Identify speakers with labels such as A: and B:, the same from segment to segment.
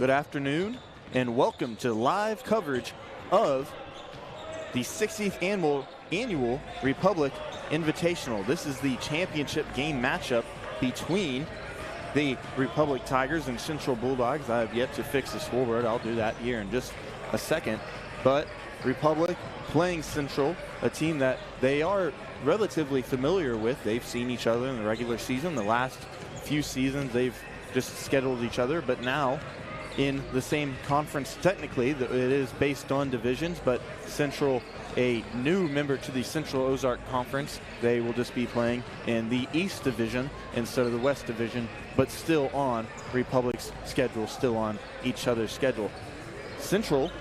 A: Good afternoon, and welcome to live coverage of the 60th annual Republic Invitational. This is the championship game matchup between the Republic Tigers and Central Bulldogs. I have yet to fix the scoreboard. I'll do that here in just a second. But Republic playing Central, a team that they are relatively familiar with. They've seen each other in the regular season. The last few seasons, they've just scheduled each other. But now, in the same conference, technically, it is based on divisions, but Central, a new member to the Central Ozark Conference, they will just be playing in the East Division instead of the West Division, but still on Republic's schedule, still on each other's schedule. Central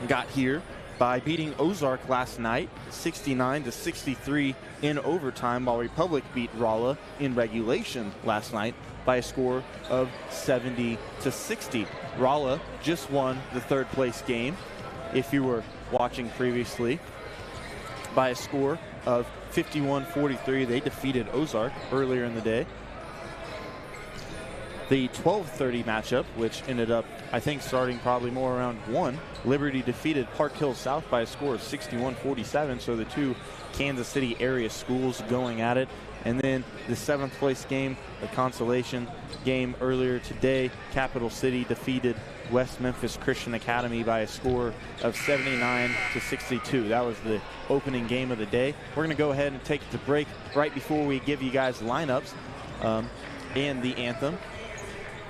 A: got here by beating Ozark last night, 69-63 in overtime, while Republic beat Rolla in regulation last night by a score of 70-60. Rolla just won the third place game, if you were watching previously, by a score of 51-43. They defeated Ozark earlier in the day. The 12:30 matchup, which ended up, I think, starting probably more around 1, Liberty defeated Park Hill South by a score of 61-47, so the two Kansas City area schools going at it. And then the 7th place game, the consolation game earlier today, Capital City defeated West Memphis Christian Academy by a score of 79-62. That was the opening game of the day. We're going to go ahead and take the break right before we give you guys lineups and the anthem.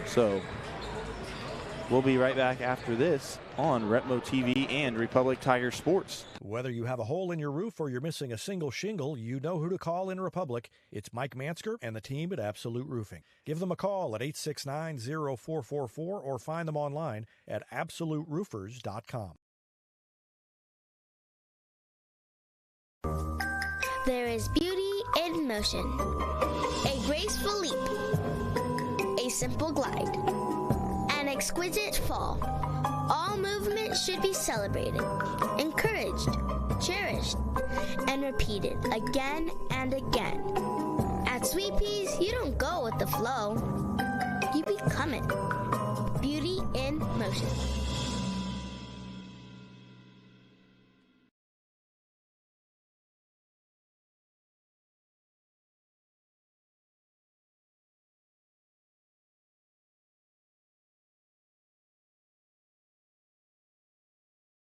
A: So we'll be right back after this on Retmo TV and Republic Tiger Sports.
B: Whether you have a hole in your roof or you're missing a single shingle, you know who to call in Republic. It's Mike Mansker and the team at Absolute Roofing. Give them a call at 869-0444 or find them online at absoluteroofers.com.
C: There is beauty in motion, a graceful leap, a simple glide, an exquisite fall. All movement should be celebrated, encouraged, cherished, and repeated again and again. At Sweet Peas, you don't go with the flow, you become it. Beauty in motion.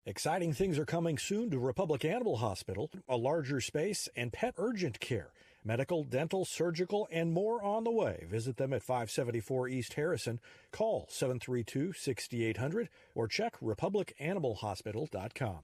B: Exciting things are coming soon to Republic Animal Hospital, a larger space, and pet urgent care. Medical, dental, surgical, and more on the way. Visit them at 574 East Harrison. Call 732-6800 or check republicanimalhospital.com.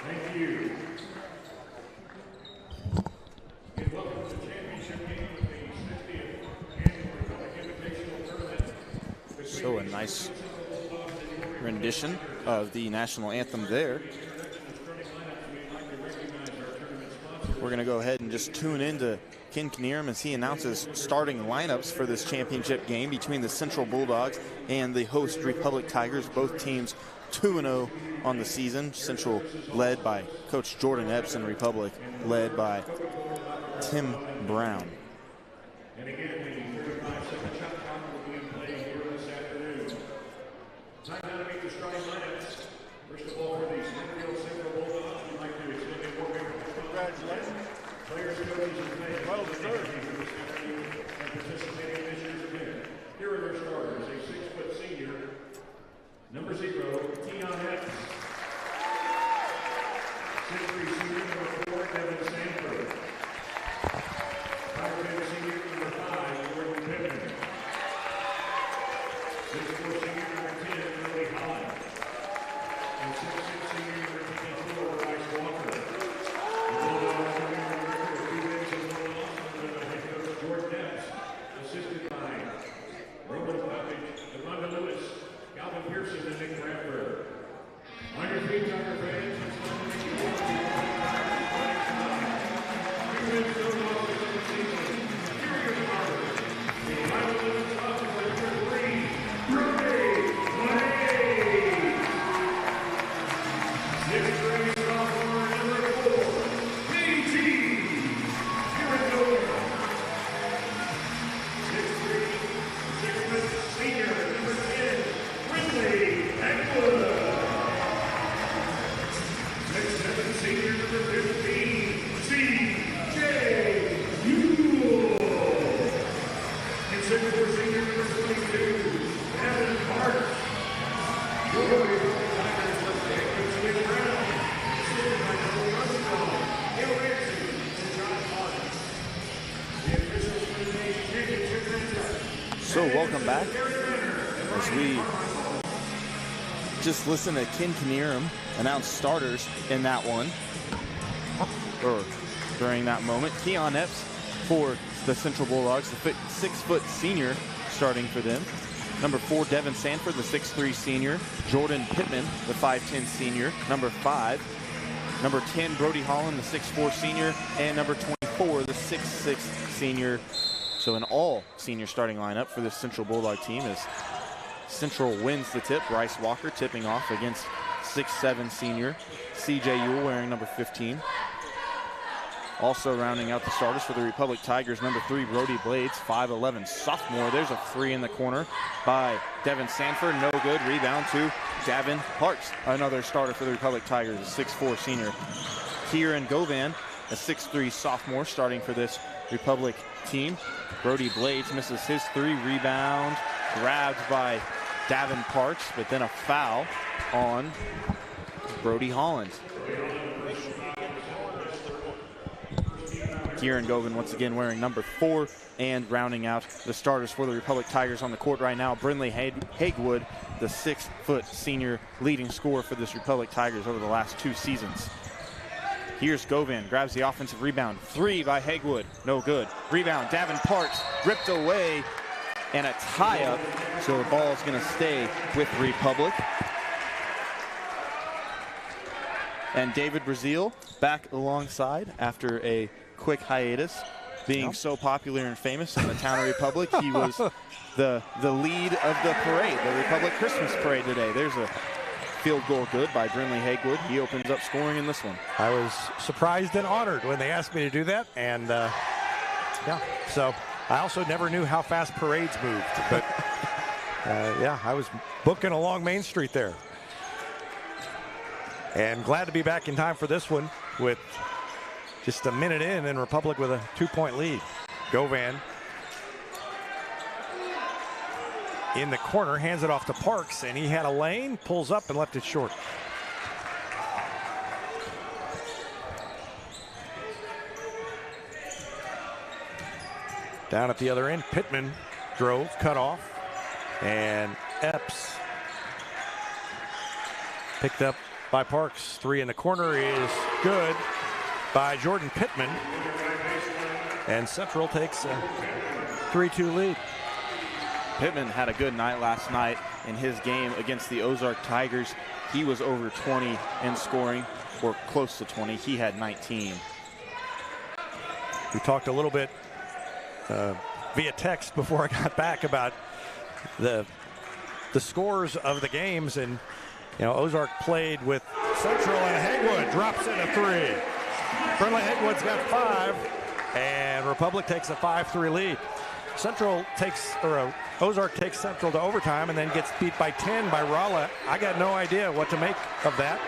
D: Thank you. And welcome to the championship game of the 60th annual Republic Invitational Tournament.
A: So a nice rendition of the national anthem there. We're going to go ahead and just tune into Ken Knierim as he announces starting lineups for this championship game between the Central Bulldogs and the host Republic Tigers. Both teams 2-0 on the season. Central led by Coach Jordan Epps and Republic led by Tim Brown.
D: And again, the 35-second shot clock will be in play here this afternoon. Time now to meet the starting lineups. First of all, for the Springfield Central Bulldogs, we'd like to extend a warm congratulations. Players, coaches, and fans well deserved for this afternoon and participating in this year's event. Here are their starters: a 6-foot senior, number 0, Keon Epps. 6'3" senior, number 4, Devin Sanford. 5'10" senior, number 5, Jordan Pittman. 6'4" senior, number 10, Billy Holland. And 6'6" senior, number 24, Bryce Walker. The Bulldogs are in the record of 2 wins and 1 loss under head coach Jordan Epps, assisted by Roman Buffett, Devonta Lewis, Calvin Pearson, and Nick Bradford. On your feet, Tiger fans, it's time to make you walk the wins, no losses of the season. Here are your starters. The Iowa Limits offensive number 3, Brody Money. 6'3" sophomore, number 4, PG. Here we go. 6'3", 6-foot senior, number 10, Ridley Eckwood. 6'7" senior, number 15, C.J. Ewell. And 6'4" senior, number 22, Evan Hart. Your Republic Tigers first head coach Nick Brown, assisted by Joel Rosenthal, Gil Ramsey, and John Collins. The officials for today's championship matchup.
A: So welcome back as we just listen to Ken Knierim announce starters in that one, or during that moment. Keon Epps for the Central Bulldogs, the 6-foot senior starting for them. Number 4, Devin Sanford, the 6'3" senior. Jordan Pittman, the 5'10" senior. Number 5, number 10, Brody Holland, the 6'4" senior. And number 24, the 6'6" senior. So an all-senior starting lineup for this Central Bulldog team as Central wins the tip. Bryce Walker tipping off against 6'7" senior C.J. Ewell wearing number 15. Also rounding out the starters for the Republic Tigers, number 3, Brody Blades, 5'11" sophomore. There's a 3 in the corner by Devin Sanford. No good. Rebound to Davin Parks, another starter for the Republic Tigers, a 6'4" senior. Kieran Govan, a 6'3" sophomore, starting for this Republic team. Brody Blades misses his 3. Rebound grabbed by Davin Parks, but then a foul on Brody Holland. Kieran Govan once again wearing number 4, and rounding out the starters for the Republic Tigers on the court right now, Brindley Hagewood, the 6-foot senior leading scorer for this Republic Tigers over the last 2 seasons. Here's Govan, grabs the offensive rebound. 3 by Hagewood, no good. Rebound, Davin Parks, ripped away, and a tie-up, so the ball is going to stay with Republic. And David Brazil back alongside after a quick hiatus, being so popular and famous in the town of Republic. He was the lead of the parade, the Republic Christmas parade today. There's a field goal good by Brindley Hagewood. He opens up scoring in this one.
B: I was surprised and honored when they asked me to do that, and yeah, so I also never knew how fast parades moved, but yeah, I was booking along Main Street there. And glad to be back in time for this one with just a minute in, and Republic with a 2-point lead. Govan in the corner, hands it off to Parks, and he had a lane, pulls up and left it short. Down at the other end, Pittman drove, cut off, and Epps picked up by Parks. 3 in the corner is good by Jordan Pittman, and Central takes a 3-2 lead.
A: Pittman had a good night last night in his game against the Ozark Tigers. He was over 20 in scoring, or close to 20. He had 19.
B: We talked a little bit via text before I got back about the scores of the games, and you know, Ozark played with Central, and Hagewood drops in a 3. Brindley Hagewood's got 5. and Republic takes a 5-3 lead. Ozark takes Central to overtime and then gets beat by 10 by Rolla. I got no idea what to make of that.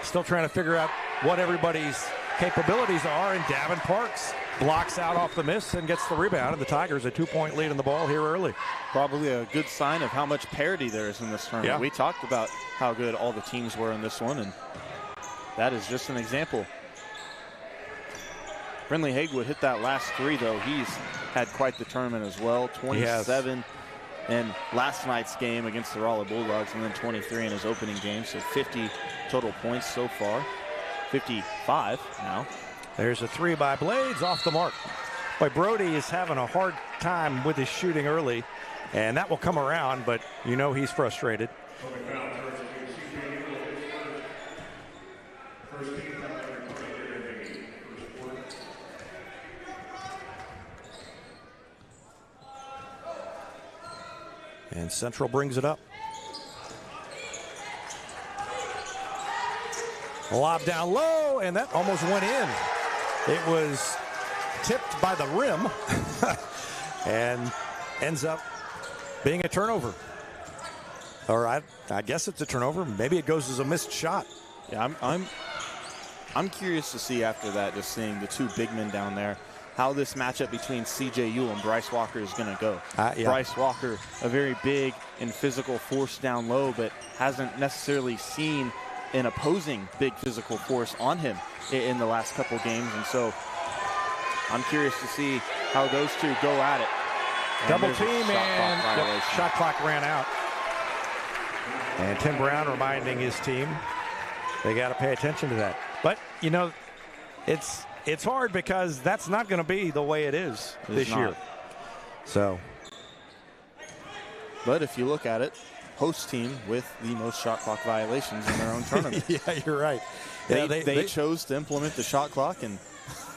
B: Still trying to figure out what everybody's capabilities are, and Davin Parks blocks out off the miss and gets the rebound, and the Tigers a 2-point lead in the ball here early.
A: Probably a good sign of how much parity there is in this tournament.
B: Yeah.
A: We talked about how good all the teams were in this one, and that is just an example. Friendly Hagewood hit that last three, though. He's had quite the tournament as well. 27 in last night's game against the Rolla Bulldogs, and then 23 in his opening game, so 50 total points so far. 55 now.
B: There's a three by Blades off the mark. Boy, Brody is having a hard time with his shooting early, and that will come around, but you know he's frustrated. And Central brings it up. A lob down low, and that almost went in. It was tipped by the rim and ends up being a turnover. Or I guess it's a turnover. Maybe it goes as a missed shot.
A: Yeah, I'm curious to see after that, just seeing the two big men down there, how this matchup between C.J. Ewell and Bryce Walker is going to go.
B: Yeah.
A: Bryce Walker, a very big and physical force down low, but hasn't necessarily seen an opposing big physical force on him in the last couple games. And so I'm curious to see how those two go at it.
B: Double team, and shot clock ran out. And Tim Brown reminding his team they got to pay attention to that. But, you know, it's hard because that's not going to be the way it is this year. So.
A: But if you look at it, host team with the most shot clock violations in their own tournament.
B: Yeah, you're right.
A: They chose to implement the shot clock, and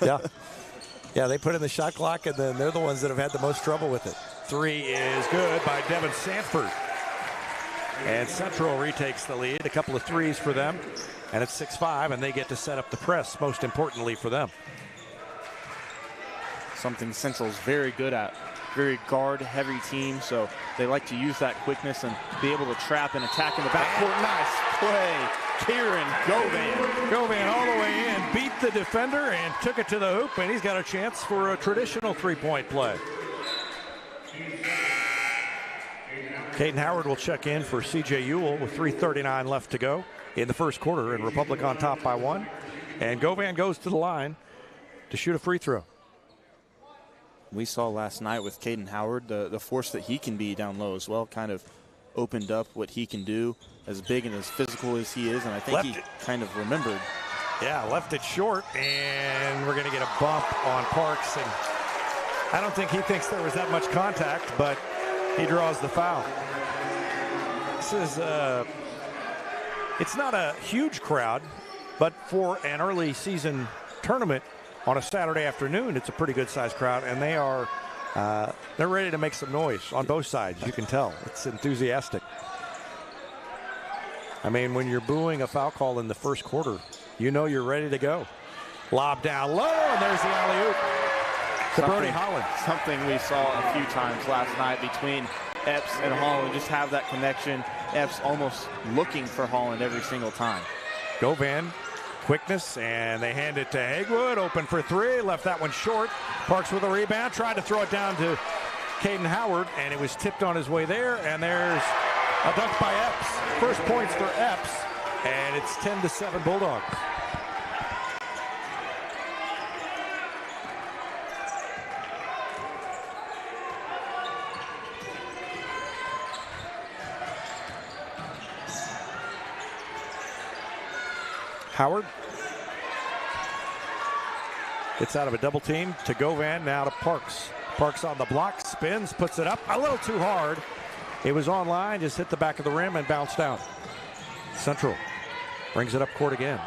B: yeah, they put in the shot clock, and then they're the ones that have had the most trouble with it. Three is good by Devin Sanford. And Central retakes the lead. A couple of threes for them, and it's 6-5, and they get to set up the press, most importantly for them.
A: Something Central's very good at. Very guard-heavy team, so they like to use that quickness and be able to trap and attack in the backcourt. Nice play. Kieran Govan.
B: Govan all the way in, beat the defender and took it to the hoop, and he's got a chance for a traditional three-point play. Caden Howard will check in for C.J. Ewell with 3:39 left to go in the first quarter, and Republic on top by 1. And Govan goes to the line to shoot a free throw.
A: We saw last night with Caden Howard the force that he can be down low as well, kind of opened up what he can do, as big and as physical as he is, and I think he kind of remembered.
B: Yeah, left it short, and we're going to get a bump on Parks, and I don't think he thinks there was that much contact, but he draws the foul. This is it's not a huge crowd, but for an early season tournament on a Saturday afternoon, it's a pretty good-sized crowd, and they're ready to make some noise on both sides. You can tell. It's enthusiastic. I mean, when you're booing a foul call in the first quarter, you know you're ready to go. Lob down low, and there's the alley-oop to Brody Holland.
A: Something we saw a few times last night between Epps and Holland, just have that connection. Epps almost looking for Holland every single time.
B: Govan. Quickness, and they hand it to Hagewood, open for three, left that one short. Parks with a rebound, tried to throw it down to Caden Howard, and it was tipped on his way there, and there's a dunk by Epps. First points for Epps, and it's 10-7 Bulldogs. Howard gets out of a double team to Govan, now to Parks. Parks on the block, spins, puts it up a little too hard. It was online, just hit the back of the rim and bounced out. Central brings it up court again.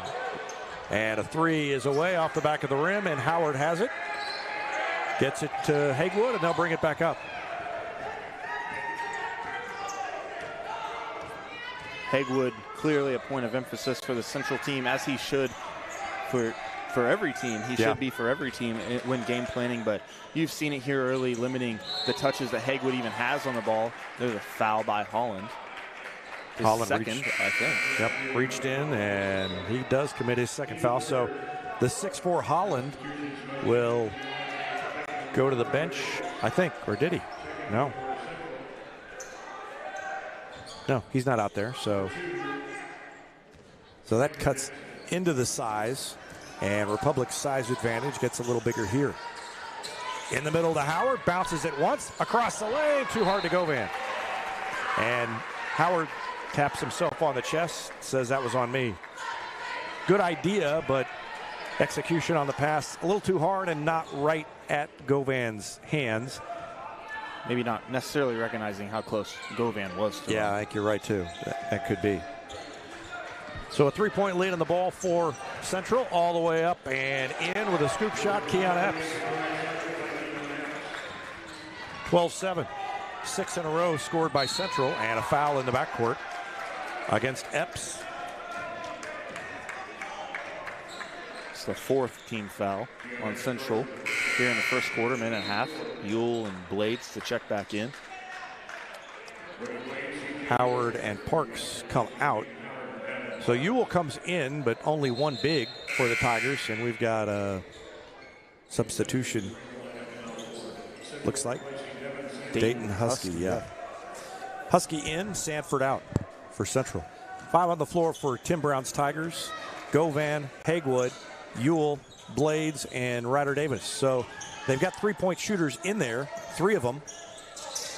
B: And a three is away off the back of the rim, and Howard has it. Gets it to Hagewood, and they'll bring it back up.
A: Hagewood, clearly a point of emphasis for the Central team, as he should, for for every team. He should be for every team when game planning, but you've seen it here early, limiting the touches that Hagwood even has on the ball. There's a foul by Holland.
B: Holland
A: second, I think.
B: Yep, reached in, and he does commit his second foul. So the 6'4" Holland will go to the bench, I think, or did he? No. No, he's not out there. So that cuts into the size, and Republic's size advantage gets a little bigger here. In the middle to Howard, bounces it once, across the lane, too hard to go, Van. And Howard taps himself on the chest, says that was on me. Good idea, but execution on the pass a little too hard and not right at Govan's hands.
A: Maybe not necessarily recognizing how close Govan was to him.
B: I think you're right, too. That could be. So a 3-point lead on the ball for Central, all the way up and in with a scoop shot, Keon Epps. 12-7. 6 in a row scored by Central, and a foul in the backcourt against Epps.
A: It's the 4th team foul on Central here in the first quarter, minute and a half. Ewell and Blades to check back in.
B: Howard and Parks come out. So Ewell comes in, but only one big for the Tigers, and we've got a substitution. Looks like Dayton Husky, Husky in, Sanford out for Central. 5 on the floor for Tim Brown's Tigers. Govan, Hagwood, Ewell, Blades, and Ryder Davis. So they've got 3-point shooters in there, 3 of them,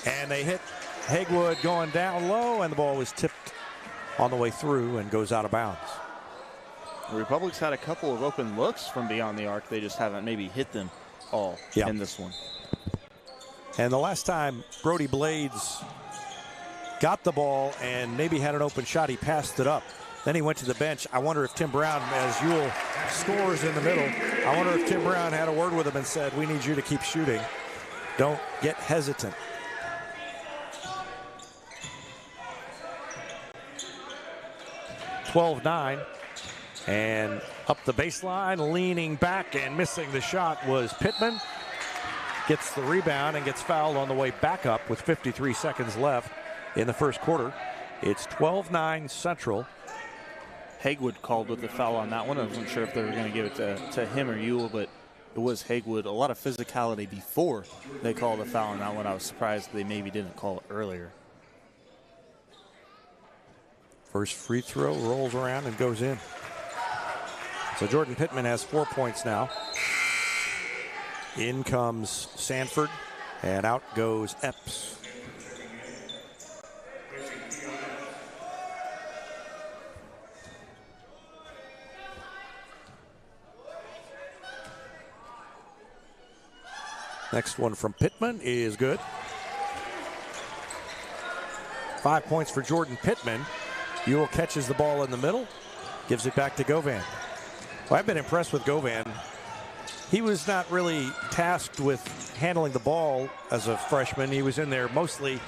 B: and they hit Hagwood going down low, and the ball was tipped on the way through and goes out of bounds.
A: The Republic's had a couple of open looks from beyond the arc. They just haven't maybe hit them all in this one.
B: And the last time Brody Blades got the ball and maybe had an open shot, he passed it up. Then he went to the bench. I wonder if Tim Brown, as Ewell scores in the middle, I wonder if Tim Brown had a word with him and said, we need you to keep shooting. Don't get hesitant. (12-9), and up the baseline, leaning back and missing the shot was Pittman. Gets the rebound and gets fouled on the way back up with 53 seconds left in the first quarter. It's 12-9 Central.
A: Hagwood called with the foul on that one. I wasn't sure if they were going to give it to him or Ewell, but it was Hagwood. A lot of physicality before they called the foul on that one. I was surprised they maybe didn't call it earlier.
B: First free throw rolls around and goes in. So Jordan Pittman has 4 points now. In comes Sanford, and out goes Epps. Next one from Pittman is good. 5 points for Jordan Pittman. Ewell catches the ball in the middle, gives it back to Govan. Well, I've been impressed with Govan. He was not really tasked with handling the ball as a freshman. He was in there mostly.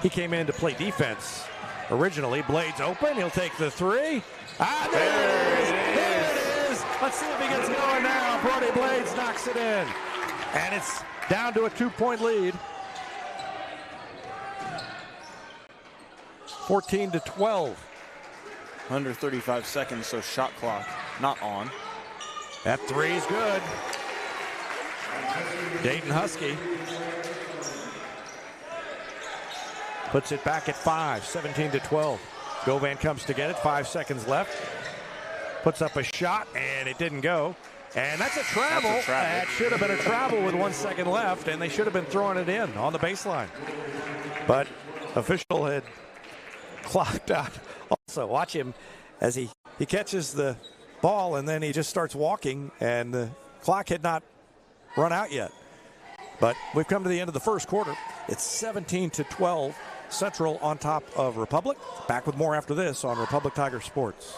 B: He came in to play defense originally. Blades open. He'll take the 3. There it is. Let's see if he gets going now. Brody Blades knocks it in. And it's down to a 2-point lead. 14-12.
A: Under 35 seconds, so shot clock not on.
B: That 3 is good. Dayton Husky puts it back at 5, 17-12. Govan comes to get it, 5 seconds left. Puts up a shot, and it didn't go. And that's a travel. That should have been a travel with 1 second left, and they should have been throwing it in on the baseline. But official had clocked out. Also, watch him as he catches the ball, and then he just starts walking, and the clock had not run out yet. But we've come to the end of the first quarter. It's 17-12. Central on top of Republic. Back with more after this on Republic Tiger Sports.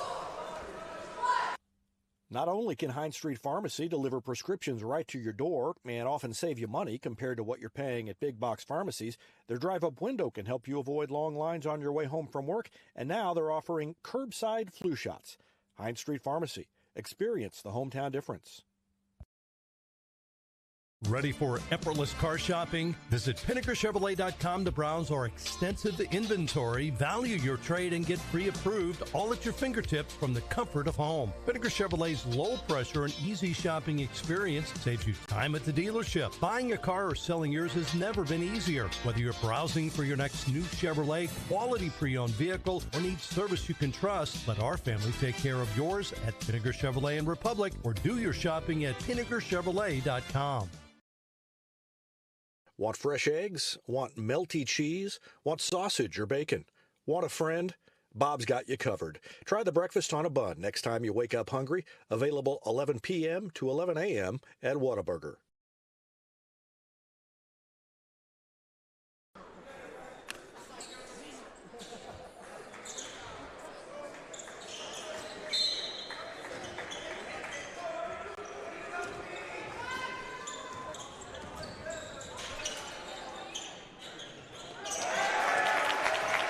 B: Not only can Hines Street Pharmacy deliver prescriptions right to your door and often save you money compared to what you're paying at big box pharmacies, their drive-up window can help you avoid long lines on your way home from work, and now they're offering curbside flu shots. Hines Street Pharmacy, Experience the hometown difference.
E: Ready for effortless car shopping? Visit PinnakerChevrolet.com to browse our extensive inventory, value your trade, and get pre-approved all at your fingertips from the comfort of home. Pinnaker Chevrolet's low-pressure and easy shopping experience saves you time at the dealership. Buying a car or selling yours has never been easier. Whether you're browsing for your next new Chevrolet, quality pre-owned vehicle, or need service you can trust, let our family take care of yours at Pinnaker Chevrolet and Republic, or do your shopping at PinnakerChevrolet.com.
B: Want fresh eggs? Want melty cheese? Want sausage or bacon? Want a friend? Bob's got you covered. Try the breakfast on a bun next time you wake up hungry. Available 11 p.m. to 11 a.m. at Whataburger.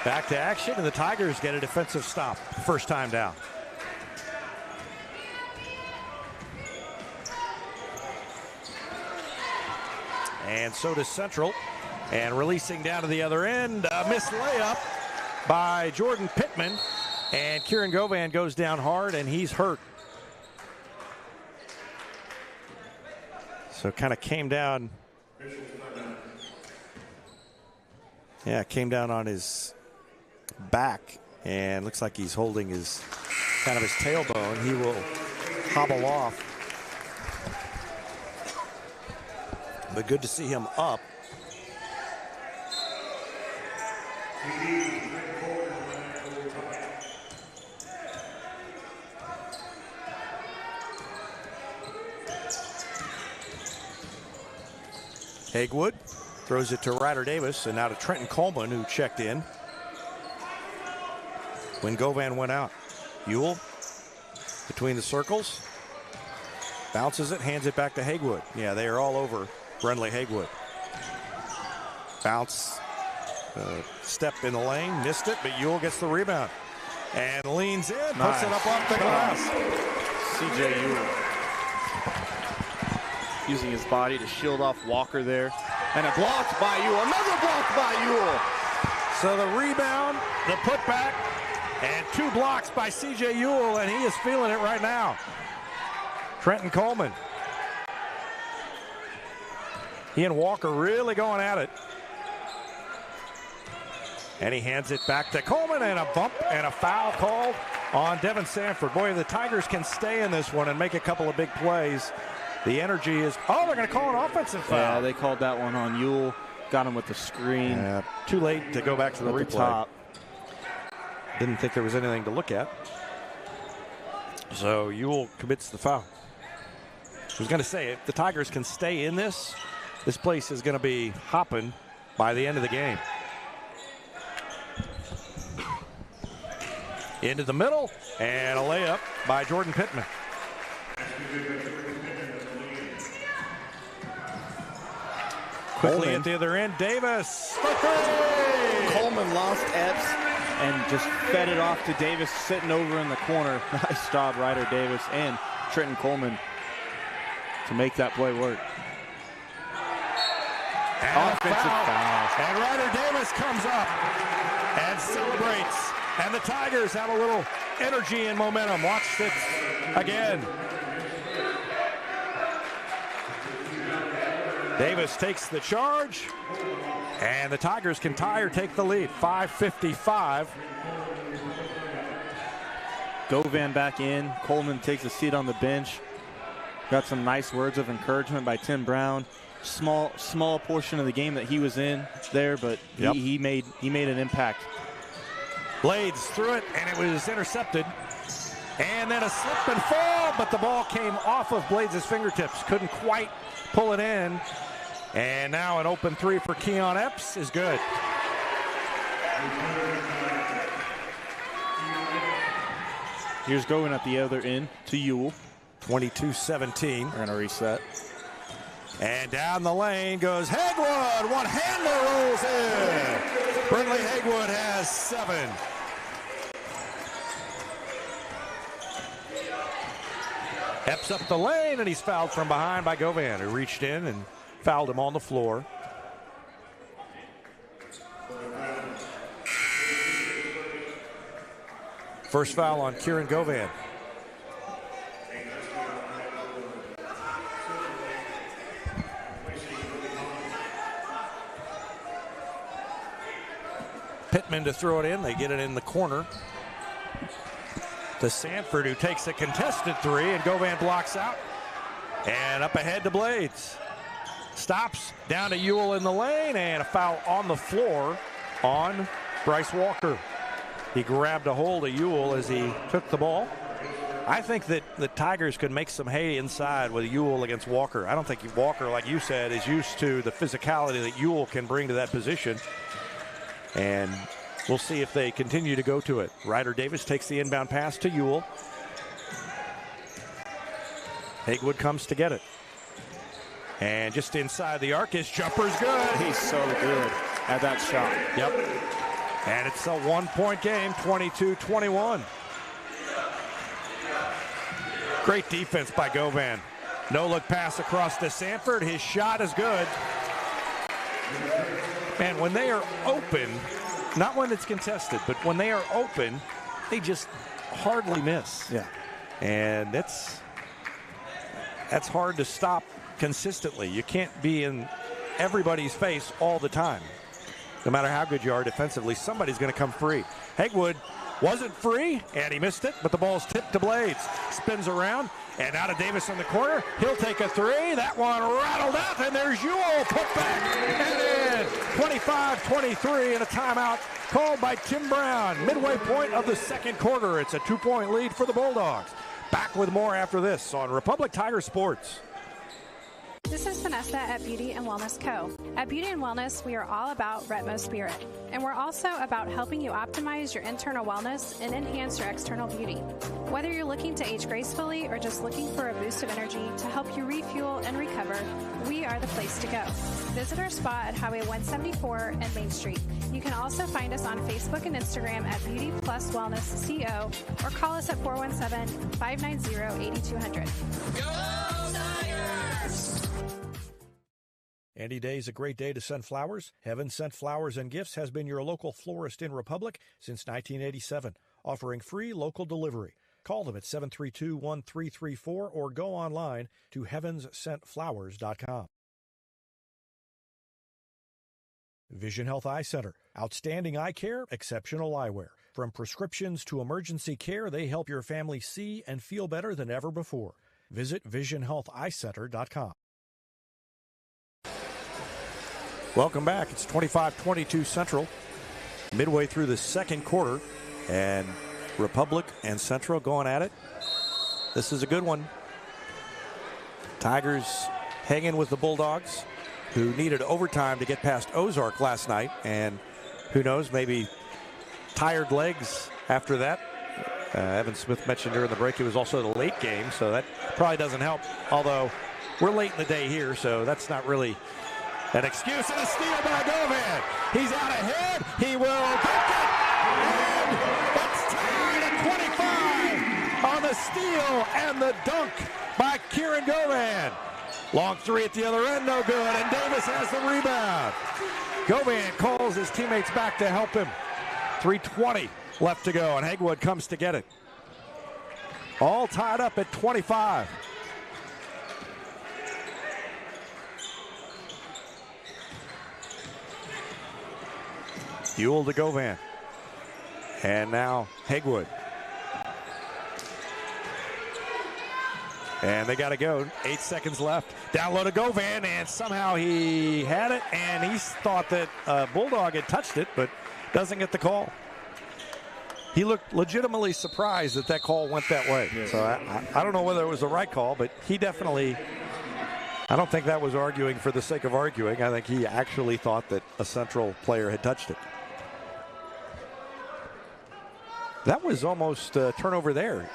B: Back to action, and the Tigers get a defensive stop. First time down. And so does Central. And releasing down to the other end, a missed layup by Jordan Pittman. And Kieran Govan goes down hard, and he's hurt. So kind of came down. Yeah, came down on his back, and looks like he's holding his kind of his tailbone. He will hobble off. But good to see him up. Hagewood throws it to Ryder Davis, and now to Trenton Coleman, who checked in when Govan went out. Ewell between the circles, bounces it, hands it back to Hagewood. Yeah, they are all over Brentley Hagewood. Bounce, step in the lane, missed it, but Ewell gets the rebound and leans in, puts it up off the glass.
A: C.J. Ewell using his body to shield off Walker there. And a blocked by Ewell, another block by Ewell.
B: So the rebound, the putback, and two blocks by C.J. Ewell, and he is feeling it right now. Trenton Coleman. He and Walker really going at it. And he hands it back to Coleman, and a bump and a foul called on Devin Sanford. Boy, if the Tigers can stay in this one and make a couple of big plays, the energy is, oh, they're going to call an offensive foul.
A: Yeah, they called that one on Ewell. Got him with the screen.
B: Too late to go back to the replay.
A: Top.
B: Didn't think there was anything to look at. So Ewell commits the foul. I was going to say, if the Tigers can stay in this, this place is going to be hopping by the end of the game. Into the middle, and a layup by Jordan Pittman. Quickly at the other end, Davis.
A: Coleman lost Epps and just fed it off to Davis sitting over in the corner. Nice job, Ryder Davis and Trenton Coleman to make that play work.
B: And offensive foul. And Ryder Davis comes up and celebrates. And the Tigers have a little energy and momentum. Watch this again. Davis takes the charge, and the Tigers can tie or take the lead. 5:55.
A: Govan back in. Coleman takes a seat on the bench. Got some nice words of encouragement by Tim Brown. Small portion of the game that he was in there, but he made an impact.
B: Blades threw it, and it was intercepted. And then a slip and fall, but the ball came off of Blades' fingertips. Couldn't quite pull it in. And now an open three for Keon Epps is good.
A: Here's going at the other end to Ewell.
B: 22-17.
A: We're going to reset.
B: And down the lane goes Hagewood. One handler rolls in. Brentley Hagewood has 7. Eps up the lane, and he's fouled from behind by Govan, who reached in and fouled him on the floor. First foul on Kieran Govan. Pittman to throw it in. They get it in the corner to Sanford, who takes a contested three, and Govan blocks out. And up ahead to Blades. Stops, down to Ewell in the lane, and a foul on the floor on Bryce Walker. He grabbed a hold of Ewell as he took the ball. I think that the Tigers could make some hay inside with Ewell against Walker. I don't think Walker, like you said, is used to the physicality that Ewell can bring to that position. And we'll see if they continue to go to it. Ryder Davis takes the inbound pass to Ewell. Hagewood comes to get it. And just inside the arc, his jumper's good.
A: He's so good at that shot.
B: Yep. And it's a 1-point game, 22-21. Great defense by Govan. No-look pass across to Sanford. His shot is good. Man, when they are open, not when it's contested, but when they are open, they just hardly miss.
A: Yeah.
B: And that's hard to stop consistently. You can't be in everybody's face all the time. No matter how good you are defensively, somebody's going to come free. Hagewood wasn't free, and he missed it, but the ball's tipped to Blades. Spins around, and out of Davis in the corner. He'll take a three. That one rattled out, and there's Ewell. Put back and in. 25-23, and a timeout called by Tim Brown. Midway point of the second quarter. It's a 2-point lead for the Bulldogs. Back with more after this on Republic Tiger Sports.
F: This is Vanessa at Beauty and Wellness Co. At Beauty and Wellness, we are all about Retmo Spirit, and we're also about helping you optimize your internal wellness and enhance your external beauty. Whether you're looking to age gracefully or just looking for a boost of energy to help you refuel and recover, we are the place to go. Visit our spot at Highway 174 and Main Street. You can also find us on Facebook and Instagram at Beauty Plus Wellness CO, or call us at 417-590-8200.
G: Go Tigers!
B: Any day is a great day to send flowers. Heaven Sent Flowers and Gifts has been your local florist in Republic since 1987, offering free local delivery. Call them at 732-1334 or go online to heavenssentflowers.com. Vision Health Eye Center. Outstanding eye care, exceptional eyewear. From prescriptions to emergency care, they help your family see and feel better than ever before. Visit visionhealtheyecenter.com. Welcome back. It's 25-22 Central. Midway through the second quarter, and Republic and Central going at it. This is a good one. Tigers hanging with the Bulldogs, who needed overtime to get past Ozark last night, and who knows, maybe tired legs after that. Evan Smith mentioned during the break it was also the late game, so that probably doesn't help. Although we're late in the day here, so that's not really an excuse. And a steal by Govan. He's out ahead. He will dunk it. And it's tied at 25 on the steal and the dunk by Kieran Govan. Long three at the other end, no good. And Davis has the rebound. Govan calls his teammates back to help him. 3:20 left to go, and Hagewood comes to get it. All tied up at 25. Ewell to Govan. And now Hagewood. And they got to go. 8 seconds left. Down low to Govan, and somehow he had it, and he thought that Bulldog had touched it, but doesn't get the call. He looked legitimately surprised that that call went that way. Yeah. So I don't know whether it was the right call, but he definitely, I don't think that was arguing for the sake of arguing. I think he actually thought that a Central player had touched it. That was almost a turnover there.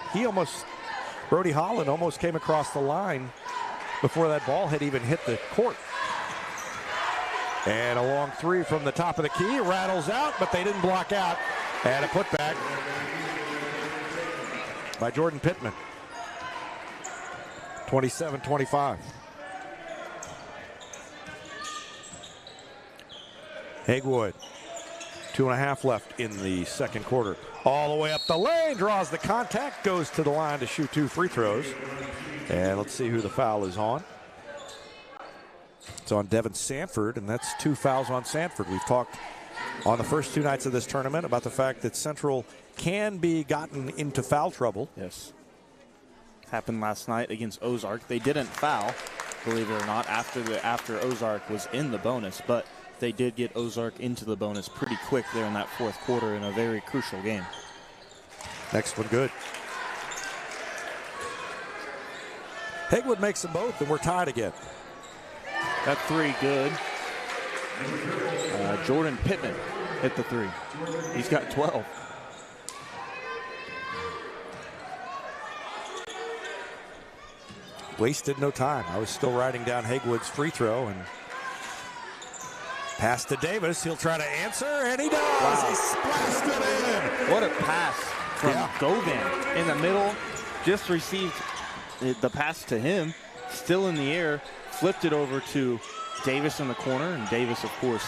B: Brody Holland almost came across the line before that ball had even hit the court. And a long three from the top of the key, rattles out, but they didn't block out. And a putback by Jordan Pittman. 27-25. Hagewood, 2.5 left in the second quarter. All the way up the lane, draws the contact, goes to the line to shoot 2 free throws. And let's see who the foul is on. It's on Devin Sanford, and that's 2 fouls on Sanford. We've talked on the first 2 nights of this tournament about the fact that Central can be gotten into foul trouble.
A: Yes. Happened last night against Ozark. They didn't foul, believe it or not, after Ozark was in the bonus, but they did get Ozark into the bonus pretty quick there in that fourth quarter in a very crucial game.
B: Next one good. Hagewood makes them both, and we're tied again.
A: That 3 good. Jordan Pittman hit the 3. He's got 12.
B: Wasted no time. I was still writing down Hagewood's free throw, and pass to Davis. He'll try to answer, and he does. Wow. He splashed it in.
A: What a pass from Govan in the middle. Just received the pass to him, still in the air, flipped it over to Davis in the corner, and Davis, of course,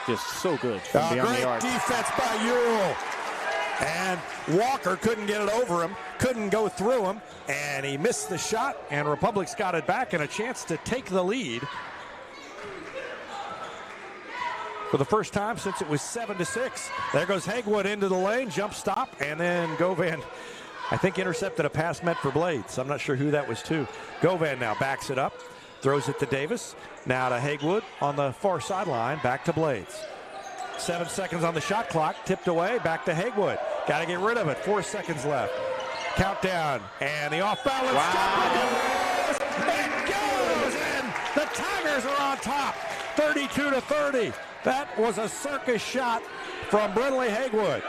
A: just so good from beyond the arc.
B: Great defense by Ewell. And Walker couldn't get it over him, couldn't go through him, and he missed the shot, and Republic's got it back and a chance to take the lead for the first time since it was 7-6. There goes Hagewood into the lane, jump stop, and then Govan, I think, intercepted a pass meant for Blades. I'm not sure who that was to. Govan now backs it up, throws it to Davis, now to Hagewood on the far sideline, back to Blades. 7 seconds on the shot clock, tipped away, back to Hagewood. Got to get rid of it, 4 seconds left. Countdown, and the off-balance shot. It goes, and the Tigers are on top, 32-30. That was a circus shot from Brindley Hagewood.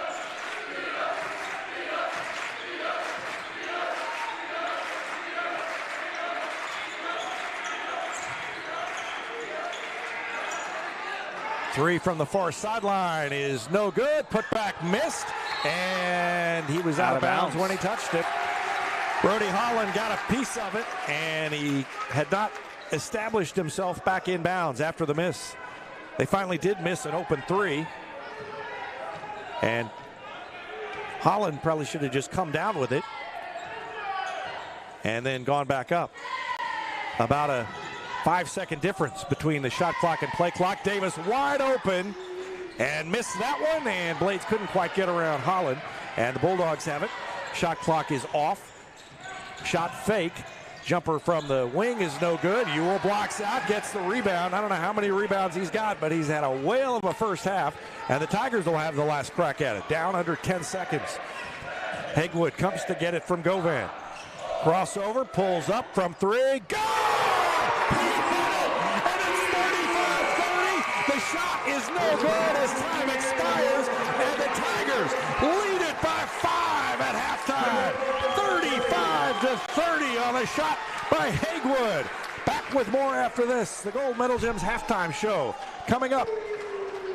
B: Three from the far sideline is no good. Put back missed, and he was out of bounds when he touched it. Brody Holland got a piece of it, and he had not established himself back in bounds after the miss. They finally did miss an open 3, and Holland probably should have just come down with it and then gone back up. About a 5-second difference between the shot clock and play clock. Davis wide open and missed that one, and Blades couldn't quite get around Holland, and the Bulldogs have it. Shot clock is off. Shot fake. Jumper from the wing is no good. Ewell blocks out, gets the rebound. I don't know how many rebounds he's got, but he's had a whale of a first half, and the Tigers will have the last crack at it. Down under 10 seconds. Hagewood comes to get it from Govan. Crossover, pulls up from 3. Go! He hit it, and it's 35-30. The shot is no good as time expires, and the Tigers lead it by 5 at halftime. 35-30 on a shot by Hagewood. Back with more after this. The Gold Medal Gems halftime show coming up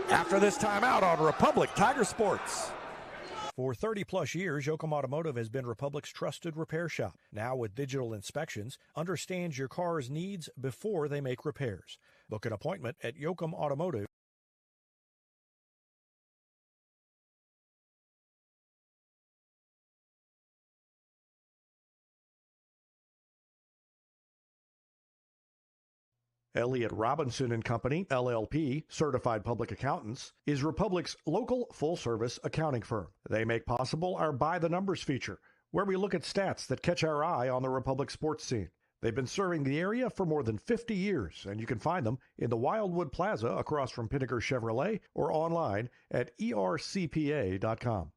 B: after this timeout on Republic Tiger Sports. For 30-plus years, Yoakum Automotive has been Republic's trusted repair shop. Now with digital inspections, understands your car's needs before they make repairs. Book an appointment at Yoakum Automotive. Elliott Robinson and Company, LLP, Certified Public Accountants, is Republic's local full-service accounting firm. They make possible our By the Numbers feature, where we look at stats that catch our eye on the Republic sports scene. They've been serving the area for more than 50 years, and you can find them in the Wildwood Plaza across from Pinnaker Chevrolet or online at ercpa.com.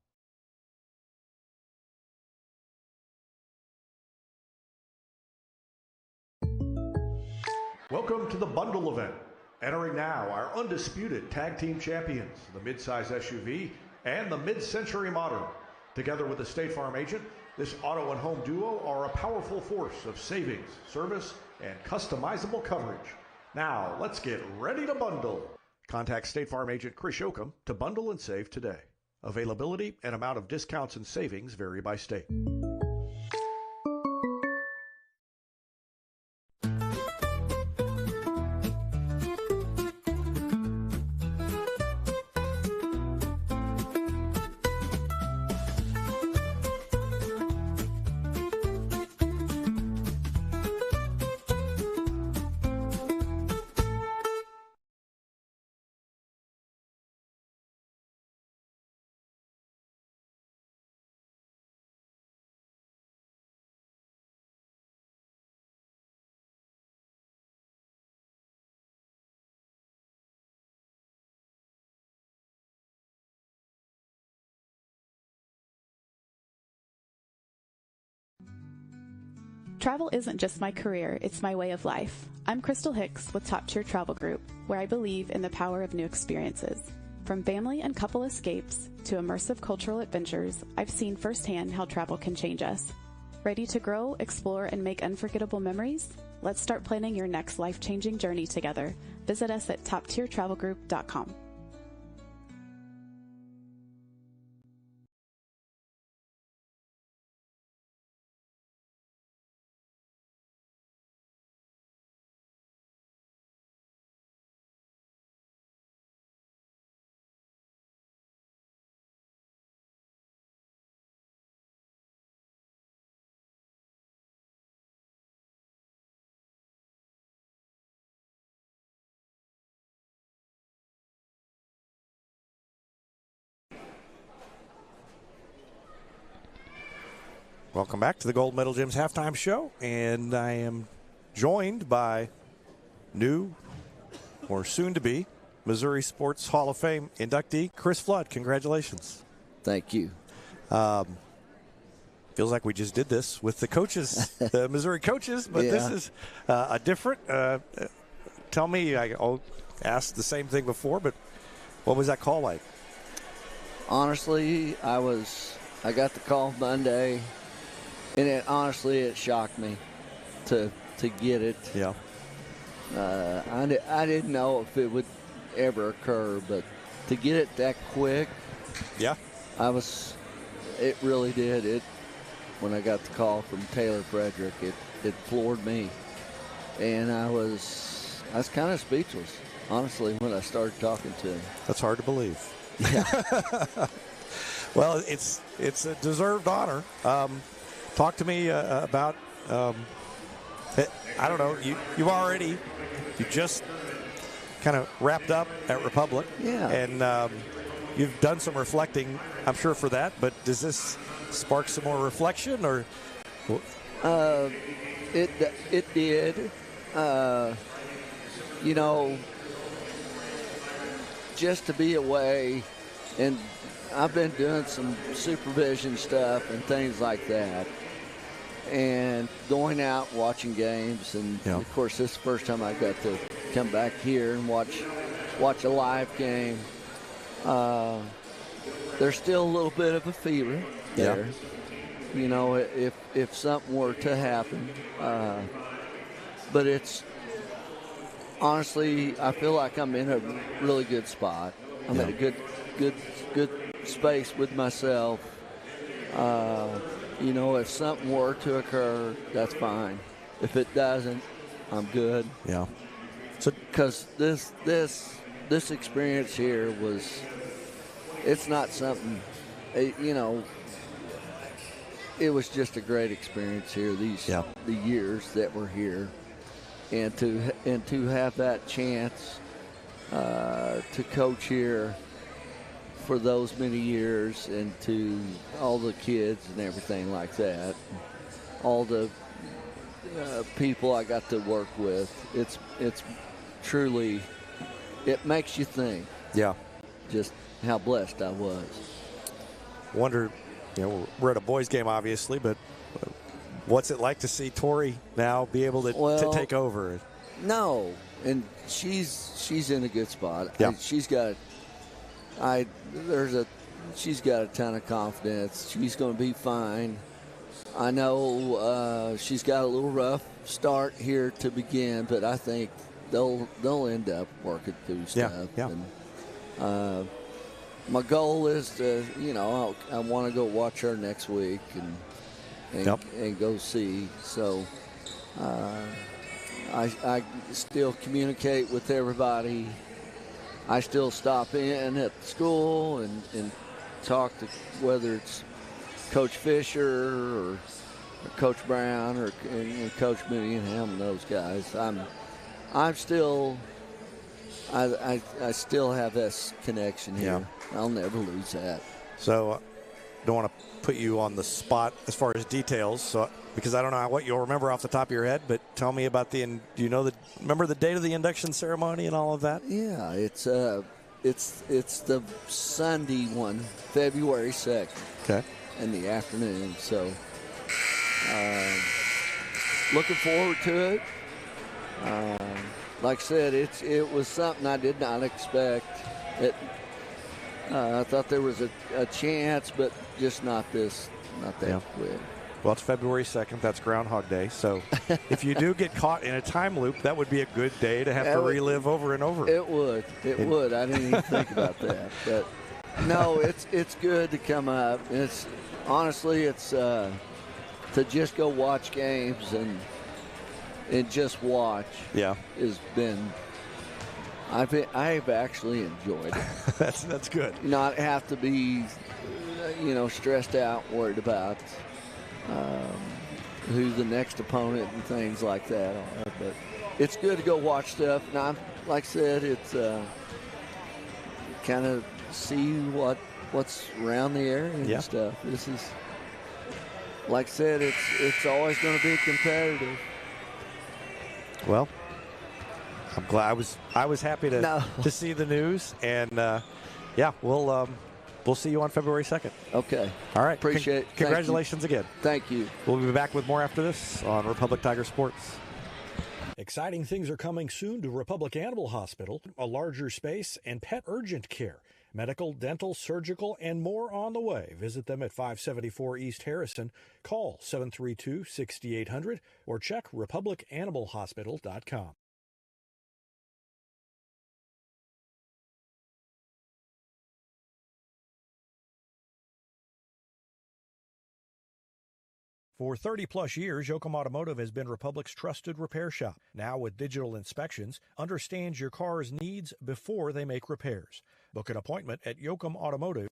B: Welcome to the Bundle event. Entering now our undisputed tag team champions, the midsize SUV and the mid-century modern. Together with the State Farm agent, this auto and home duo are a powerful force of savings, service, and customizable coverage. Now, let's get ready to bundle. Contact State Farm agent Chris Yoakum to bundle and save today. Availability and amount of discounts and savings vary by state.
H: Travel isn't just my career, it's my way of life. I'm Crystal Hicks with Top Tier Travel Group, where I believe in the power of new experiences. From family and couple escapes to immersive cultural adventures, I've seen firsthand how travel can change us. Ready to grow, explore, and make unforgettable memories? Let's start planning your next life-changing journey together. Visit us at toptiertravelgroup.com.
B: Welcome back to the Gold Medal Gyms halftime show, and I am joined by new or soon-to-be Missouri Sports Hall of Fame inductee Chris Flood. Congratulations.
I: Thank you.
B: Feels like we just did this with the coaches, the Missouri coaches, but this is a different. Tell me, I'll ask the same thing before, but what was that call like?
I: Honestly, I got the call Monday. And it shocked me to get it.
B: Yeah.
I: I didn't know if it would ever occur, but to get it that quick,
B: yeah,
I: it really did. When I got the call from Taylor Frederick, it floored me, and I was kind of speechless, honestly, when I started talking to him.
B: That's hard to believe.
I: Yeah.
B: Well, it's a deserved honor. Talk to me about, I don't know, you just kind of wrapped up at Republic.
I: Yeah.
B: And you've done some reflecting, I'm sure, for that, but does this spark some more reflection or?
I: It did. Just to be away, and I've been doing some supervision stuff and things like that, and going out watching games, and of course this is the first time I got to come back here and watch a live game. There's still a little bit of a feeler there, if something were to happen, but it's honestly, I feel like I'm in a really good spot. I'm at a good space with myself. If something were to occur, that's fine. If it doesn't, I'm good.
B: Yeah.
I: So, because this experience here it's not something, it was just a great experience here. The years that we're here, and to have that chance to coach here for those many years, and to all the kids and everything like that, all the people I got to work with, it's truly, it makes you think.
B: Yeah.
I: Just how blessed I was.
B: Wonder, we're at a boys game obviously, but what's it like to see Tori now be able to take over?
I: No, and she's in a good spot.
B: Yeah.
I: She's got a ton of confidence. She's going to be fine. I know she's got a little rough start here to begin, but I think they'll end up working through stuff.
B: Yeah.
I: And, my goal is to, I want to go watch her next week and go see. So I still communicate with everybody. I still stop in at the school and talk to, whether it's Coach Fisher or Coach Brown and Coach Mooneyham and those guys. I'm still, I still have this connection here.
B: Yeah.
I: I'll never lose that.
B: So, don't want to put you on the spot as far as details, because I don't know what you'll remember off the top of your head. But tell me about remember the date of the induction ceremony and all of that?
I: Yeah, it's the Sunday one, February 2nd.
B: Okay.
I: In the afternoon. So looking forward to it. Like I said, it was something I did not expect. I thought there was a chance, but just not that quick.
B: Well, it's February 2nd. That's Groundhog Day. So if you do get caught in a time loop, that would be a good day to have to relive over and over.
I: It would. It would. I didn't even think about that. But no, it's good to come up. It's honestly, it's to just go watch games and just watch.
B: Yeah,
I: has been. I've actually enjoyed it.
B: That's good.
I: Not have to be, stressed out, worried about who the next opponent and things like that are. But it's good to go watch stuff. Now, like I said, it's kind of see what's around the area and stuff. This is, like I said, it's always going to be competitive.
B: Well, I'm glad I was happy to see the news, and we'll see you on February 2nd.
I: Okay.
B: All right.
I: Appreciate it.
B: Congratulations again.
I: Thank you.
B: We'll be back with more after this on Republic Tiger Sports. Exciting things are coming soon to Republic Animal Hospital, a larger space and pet urgent care. Medical, dental, surgical, and more on the way. Visit them at 574 East Harrison. Call 732-6800 or check republicanimalhospital.com. For 30-plus years, Yoakum Automotive has been Republic's trusted repair shop. Now with digital inspections, understands your car's needs before they make repairs. Book an appointment at Yoakum Automotive.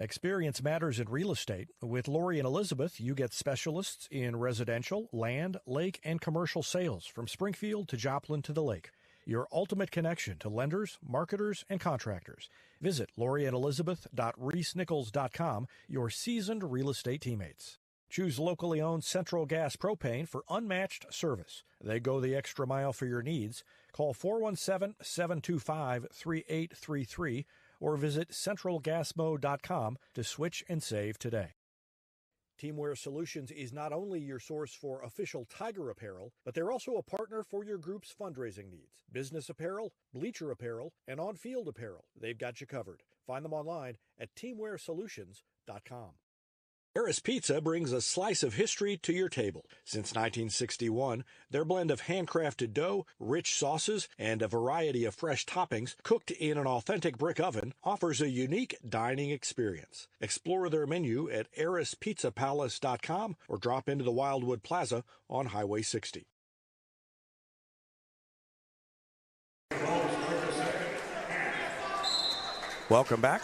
B: Experience matters in real estate. With Lori and Elizabeth, you get specialists in residential, land, lake, and commercial sales from Springfield to Joplin to the lake. Your ultimate connection to lenders, marketers, and contractors. Visit loriandelizabeth.reesnichols.com, your seasoned real estate teammates. Choose locally owned Central Gas Propane for unmatched service. They go the extra mile for your needs. Call 417-725-3833 or visit centralgasmo.com to switch and save today. Teamwear Solutions is not only your source for official Tiger apparel, but they're also a partner for your group's fundraising needs. Business apparel, bleacher apparel, and on-field apparel. They've got you covered. Find them online at teamwearsolutions.com. Harris Pizza brings a slice of history to your table. Since 1961, their blend of handcrafted dough, rich sauces, and a variety of fresh toppings cooked in an authentic brick oven offers a unique dining experience. Explore their menu at harrispizzapalace.com or drop into the Wildwood Plaza on Highway 60. Welcome back.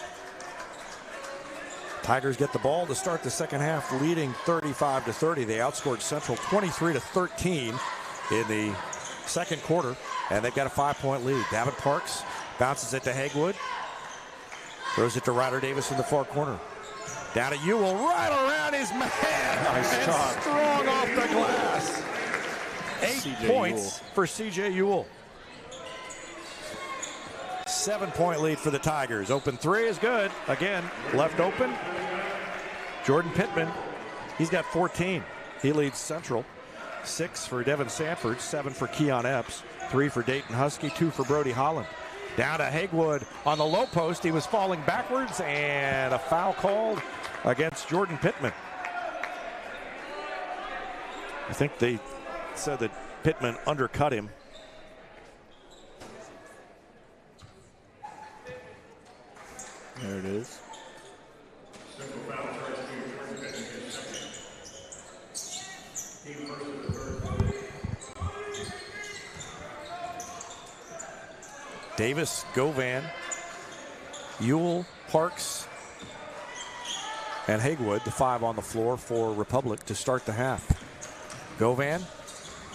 B: Tigers get the ball to start the second half, leading 35-30. They outscored Central 23-13 in the second quarter, and they've got a 5-point lead. Davin Parks bounces it to Hagwood, throws it to Ryder Davis in the far corner. Down to Ewell, right around his man. Nice job. Strong off the glass. 8 points for C.J. Ewell. 7-point lead for the Tigers. Open three is good. Again, left open. Jordan Pittman, he's got 14. He leads Central. 6 for Devin Sanford, 7 for Keon Epps, 3 for Dayton Husky, 2 for Brody Holland. Down to Hagwood on the low post. He was falling backwards, and a foul called against Jordan Pittman. I think they said that Pittman undercut him.
I: There it is.
B: Davis, Govan, Ewell, Parks, and Hagwood, the 5 on the floor for Republic to start the half. Govan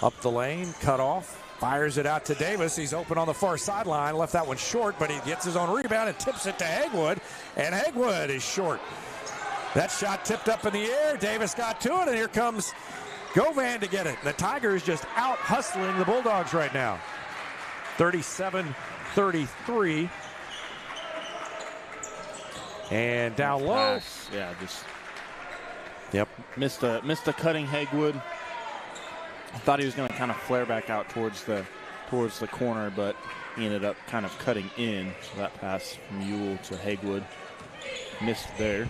B: up the lane, cut off,
J: Fires it out to Davis. He's open on the far sideline. Left that one short, but he gets his own rebound and tips it to Hagwood. And Hagwood is short. That shot tipped up in the air. Davis got to it, and here comes Govan to get it. The Tigers just out hustling the Bulldogs right now. 37-33. And down low.
A: Yeah, just
J: missed
A: a cutting Hagwood. I thought he was going to kind of flare back out towards the corner, but he ended up kind of cutting in. So that pass from Ewell to Hagwood missed there.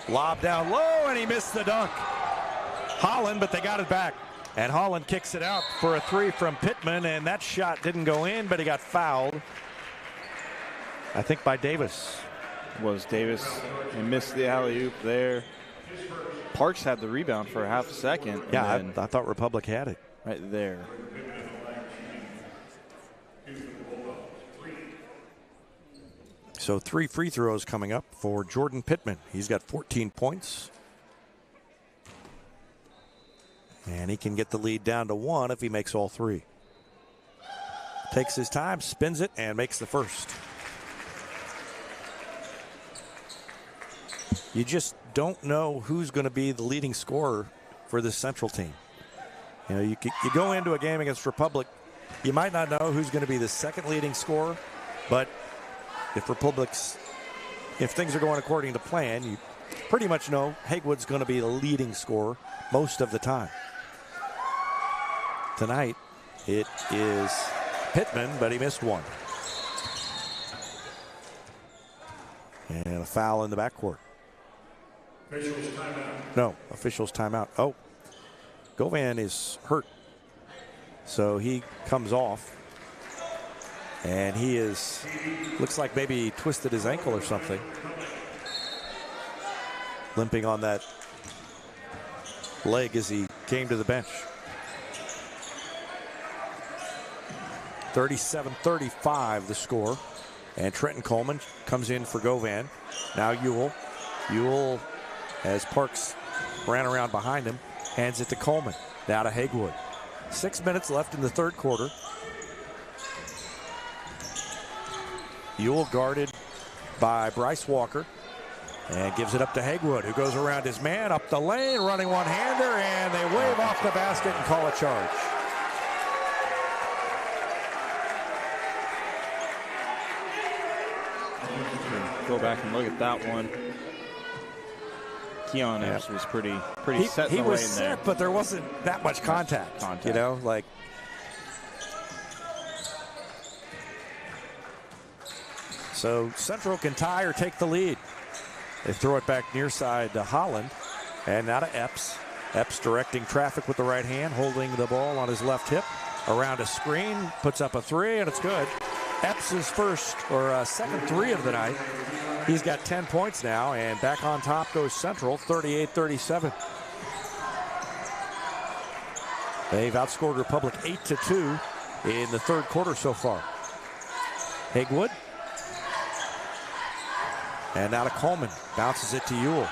J: Lob down low, and he missed the dunk. Holland, but they got it back. And Holland kicks it out for a three from Pittman, and that shot didn't go in, but he got fouled. I think by Davis.
A: Was Davis. He missed the alley-oop there. Parks had the rebound for a half a second.
J: Yeah, I thought Republic had it.
A: Right there.
J: So 3 free throws coming up for Jordan Pittman. He's got 14 points. And he can get the lead down to 1 if he makes all 3. Takes his time, spins it, and makes the first. You just don't know who's going to be the leading scorer for this Central team. You know, you go into a game against Republic, you might not know who's going to be the second leading scorer, but if things are going according to plan, you pretty much know Hagwood's going to be the leading scorer most of the time. Tonight, it is Pittman, but he missed one. And a foul in the backcourt.
D: Officials timeout.
J: No, officials timeout. Oh, Govan is hurt. So he comes off. And he looks like maybe he twisted his ankle or something. Limping on that leg as he came to the bench. 37-35 the score. And Trenton Coleman comes in for Govan. Now Ewell. Ewell, as Parks ran around behind him, hands it to Coleman. Now to Hagwood. 6 minutes left in the third quarter. Ewell guarded by Bryce Walker and gives it up to Hagwood, who goes around his man up the lane, running one-hander, and they wave off the basket and call a charge.
A: Go back and look at that one. Keon Epps was pretty set in the lane there. He was set,
J: but there wasn't that much contact. You know, like. So Central can tie or take the lead. They throw it back near side to Holland. And now to Epps. Epps directing traffic with the right hand, holding the ball on his left hip. Around a screen, puts up a three, and it's good. Epps' second three of the night. He's got 10 points now, and back on top goes Central, 38-37. They've outscored Republic 8-2 in the third quarter so far. Hagwood. And now to Coleman. Bounces it to Ewell.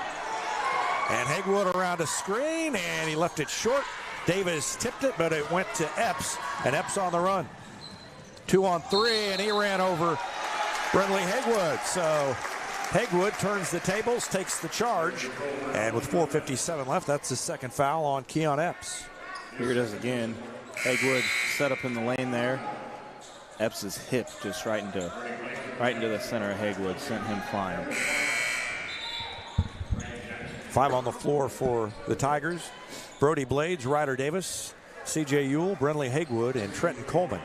J: And Hagwood around a screen, and he left it short. Davis tipped it, but it went to Epps, and Epps on the run. 2 on 3, and he ran over Brentley Hagwood. So Hagwood turns the tables, takes the charge, and with 4:57 left, that's his second foul on Keon Epps.
A: Here it is again. Hagwood set up in the lane there. Epps' hip just right into the center of Hagwood, sent him flying.
J: 5 on the floor for the Tigers. Brody Blades, Ryder Davis, C.J. Ewell, Brentley Hagwood, and Trenton Coleman.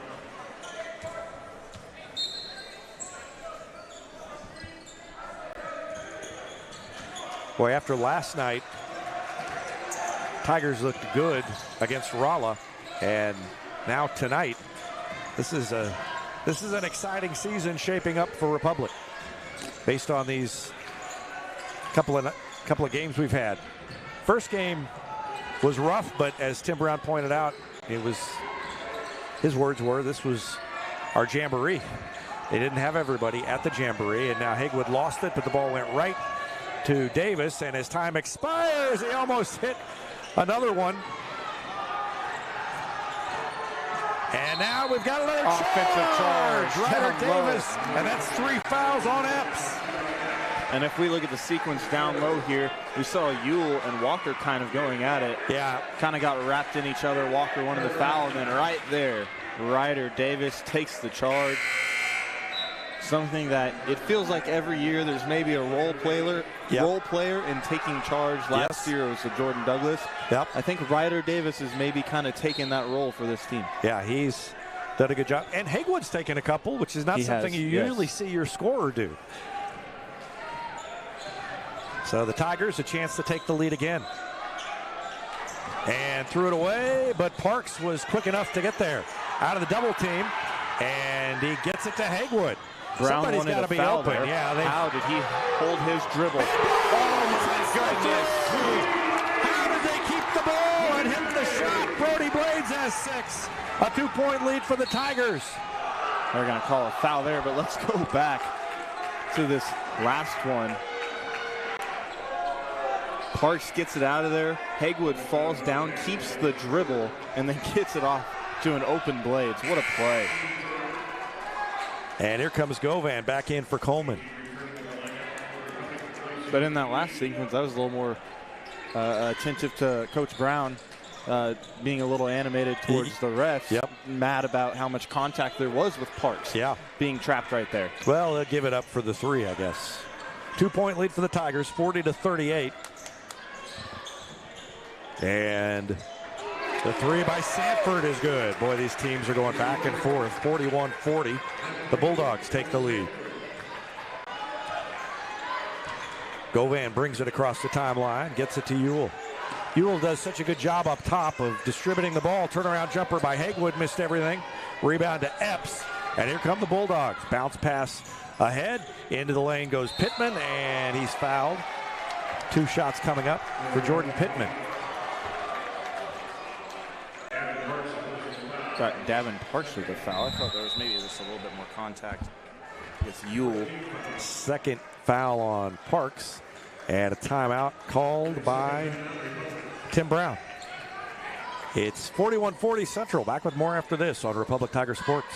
J: Boy, after last night, Tigers looked good against Rolla, and now tonight, this is an exciting season shaping up for Republic, based on these couple of games we've had. First game was rough, but as Tim Brown pointed out, his words were, this was our jamboree. They didn't have everybody at the jamboree, and now Hagwood lost it, but the ball went right to Davis, and as time expires, he almost hit another one. And now we've got another
A: offensive charge.
J: Ryder Davis, and that's 3 fouls on Epps.
A: And if we look at the sequence down low here, we saw Ewell and Walker kind of going at it.
J: Yeah.
A: Kind of got wrapped in each other. Walker wanted the foul, and then right there, Ryder Davis takes the charge. Something that it feels like every year there's maybe a role player in taking charge. Last year it was Jordan Douglas.
J: Yep.
A: I think Ryder Davis is maybe kind of taking that role for this team.
J: Yeah, he's done a good job. And Haywood's taken a couple, which is not something you usually see your scorer do. So the Tigers a chance to take the lead again. And threw it away, but Parks was quick enough to get there. Out of the double team, and he gets it to Haywood.
A: Brown
J: Somebody's got to be open.
A: There.
J: Yeah,
A: how did he hold his dribble?
J: Oh, my goodness. How did they keep the ball and hit the shot? Brody Blades has 6. A 2-point lead for the Tigers.
A: They're going to call a foul there, but let's go back to this last one. Parks gets it out of there. Haywood falls down, keeps the dribble, and then gets it off to an open Blades. What a play.
J: And here comes Govan back in for Coleman.
A: But in that last sequence, I was a little more attentive to Coach Brown being a little animated towards the refs.
J: Yep.
A: Mad about how much contact there was with Parks.
J: Yeah.
A: Being trapped right there.
J: Well, they'll give it up for the 3, I guess. 2-point lead for the Tigers, 40-38. And the 3 by Sanford is good. Boy, these teams are going back and forth. 41-40. The Bulldogs take the lead. Govan brings it across the timeline, gets it to Ewell. Ewell does such a good job up top of distributing the ball. Turnaround jumper by Haywood, missed everything. Rebound to Epps. And here come the Bulldogs. Bounce pass ahead. Into the lane goes Pittman, and he's fouled. 2 shots coming up for Jordan Pittman.
A: Got Davin Parks with a foul. I thought there was maybe just a little bit more contact with Ewell.
J: Second foul on Parks, and a timeout called by Tim Brown. It's 41-40 Central. Back with more after this on Republic Tiger Sports.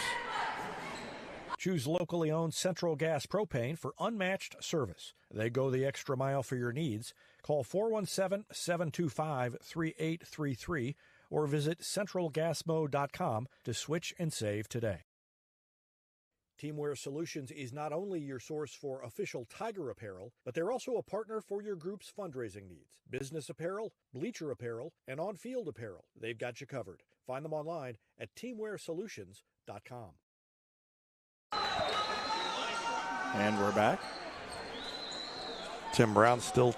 B: Choose locally owned Central Gas Propane for unmatched service. They go the extra mile for your needs. Call 417-725-3833 or visit centralgasmo.com to switch and save today. Teamwear Solutions is not only your source for official Tiger apparel, but they're also a partner for your group's fundraising needs. Business apparel, bleacher apparel, and on-field apparel. They've got you covered. Find them online at teamwearsolutions.com.
A: And we're back.
J: Tim Brown still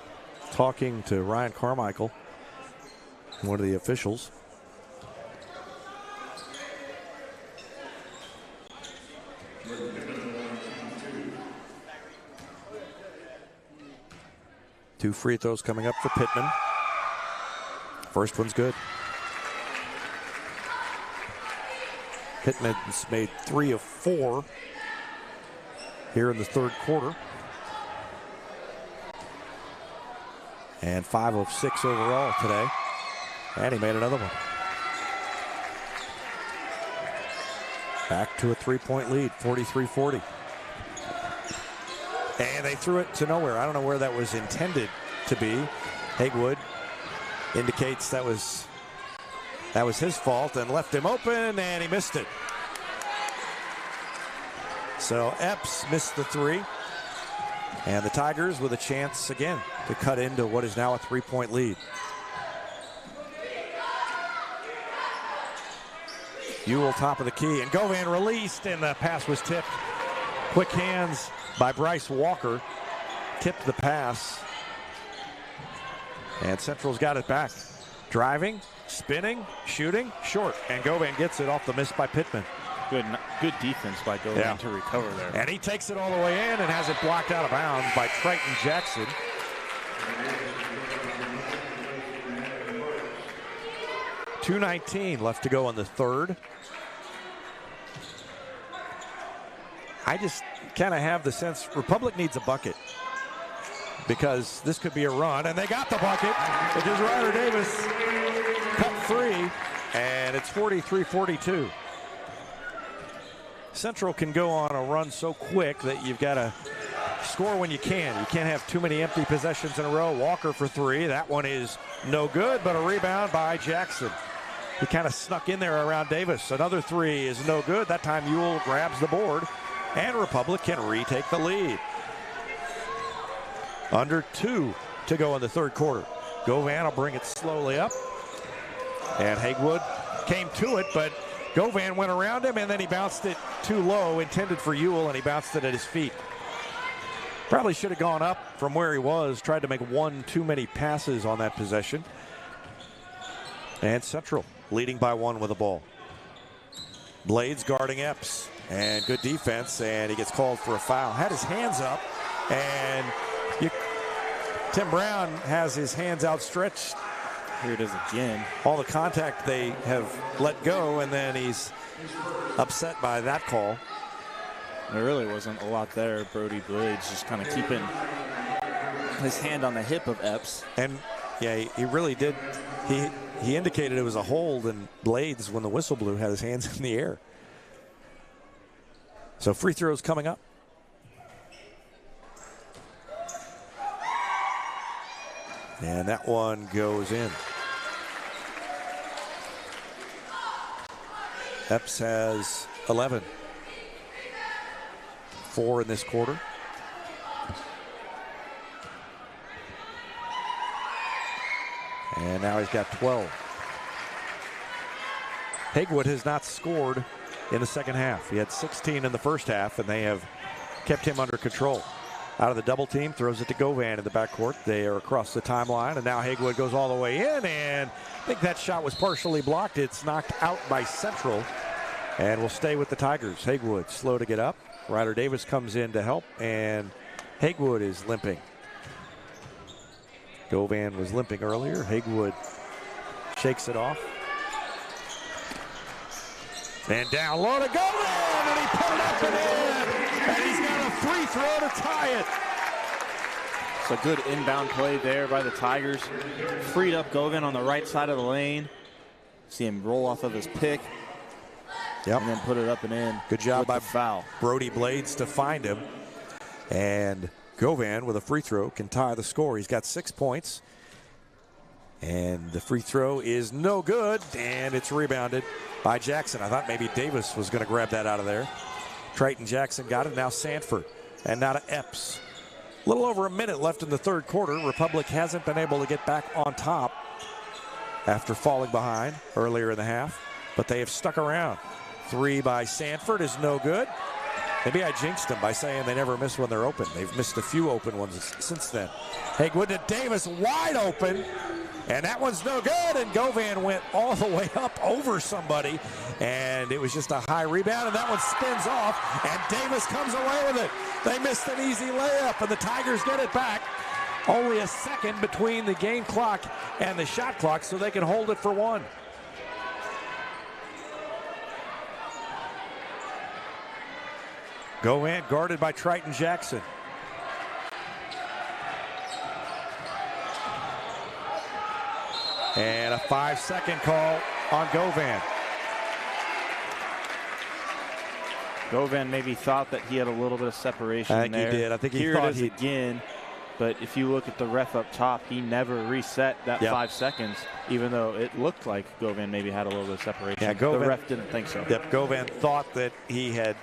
J: talking to Ryan Carmichael, one of the officials. Two free throws coming up for Pittman. First one's good. Pittman's made 3 of 4 here in the third quarter. And 5 of 6 overall today. And he made another one. Back to a 3-point lead, 43-40. And they threw it to nowhere. I don't know where that was intended to be. Haywood indicates that was his fault and left him open, and he missed it. So Epps missed the 3. And the Tigers with a chance again to cut into what is now a 3-point lead. Ewell top of the key, and Govan released, and the pass was tipped. Quick hands by Bryce Walker. Tipped the pass. And Central's got it back. Driving, spinning, shooting, short. And Govan gets it off the miss by Pittman.
A: Good defense by Govan to recover there.
J: And he takes it all the way in and has it blocked out of bounds by Triton Jackson. .219 left to go in the third. I just kind of have the sense Republic needs a bucket because this could be a run, and they got the bucket. It is Ryder Davis, cut free, and it's 43-42. Central can go on a run so quick that you've got to score when you can. You can't have too many empty possessions in a row. Walker for three. That one is no good, but a rebound by Jackson. He kind of snuck in there around Davis. Another three is no good. That time Ewell grabs the board, and Republic can retake the lead. Under 2 to go in the third quarter. Govan will bring it slowly up. And Haywood came to it, but Govan went around him, and then he bounced it too low, intended for Ewell, and he bounced it at his feet. Probably should have gone up from where he was, tried to make one too many passes on that possession. And Central leading by 1 with the ball. Blades guarding Epps, and good defense, and he gets called for a foul. Had his hands up, and Tim Brown has his hands outstretched.
A: Here it is again.
J: All the contact they have let go, and then he's upset by that call.
A: There really wasn't a lot there. Brody Blades just kind of keeping his hand on the hip of Epps.
J: And yeah, he really did. He indicated it was a hold, and Blades, when the whistle blew, had his hands in the air. So free throws coming up. And that one goes in. Epps has 11. 4 in this quarter. And now he's got 12. Haywood has not scored in the second half. He had 16 in the first half, and they have kept him under control. Out of the double team, throws it to Govan in the backcourt. They are across the timeline, and now Haywood goes all the way in, and I think that shot was partially blocked. It's knocked out by Central, and will stay with the Tigers. Haywood slow to get up. Ryder Davis comes in to help, and Haywood is limping. Govan was limping earlier. Haywood shakes it off. And down low to Govan, and he put it up and in, and he's got a free throw to tie it.
A: It's a good inbound play there by the Tigers. Freed up Govan on the right side of the lane. See him roll off of his pick.
J: Yep.
A: And then put it up and in.
J: Good job by
A: foul.
J: Brody Blades to find him. And Govan with a free throw can tie the score. He's got 6 points. And the free throw is no good, and it's rebounded by Jackson. I thought maybe Davis was going to grab that out of there. Triton Jackson got it. Now Sanford. And now to Epps. A little over a minute left in the third quarter. Republic hasn't been able to get back on top after falling behind earlier in the half, but they have stuck around. 3 by Sanford is no good. Maybe I jinxed them by saying they never miss when they're open. They've missed a few open ones since then. Haywood to Davis, wide open. And that one's no good, and Govan went all the way up over somebody, and it was just a high rebound, and that one spins off, and Davis comes away with it. They missed an easy layup, and the Tigers get it back. Only a second between the game clock and the shot clock, so they can hold it for 1. Govan guarded by Triton Jackson. And a 5-second call on Govan.
A: Govan maybe thought that he had a little bit of separation there.
J: I think he did. I think he
A: Here
J: thought
A: it is again. But if you look at the ref up top, he never reset that 5 seconds, even though it looked like Govan maybe had a little bit of separation.
J: Yeah, Govan,
A: the ref didn't think so.
J: Yep, Govan thought that he had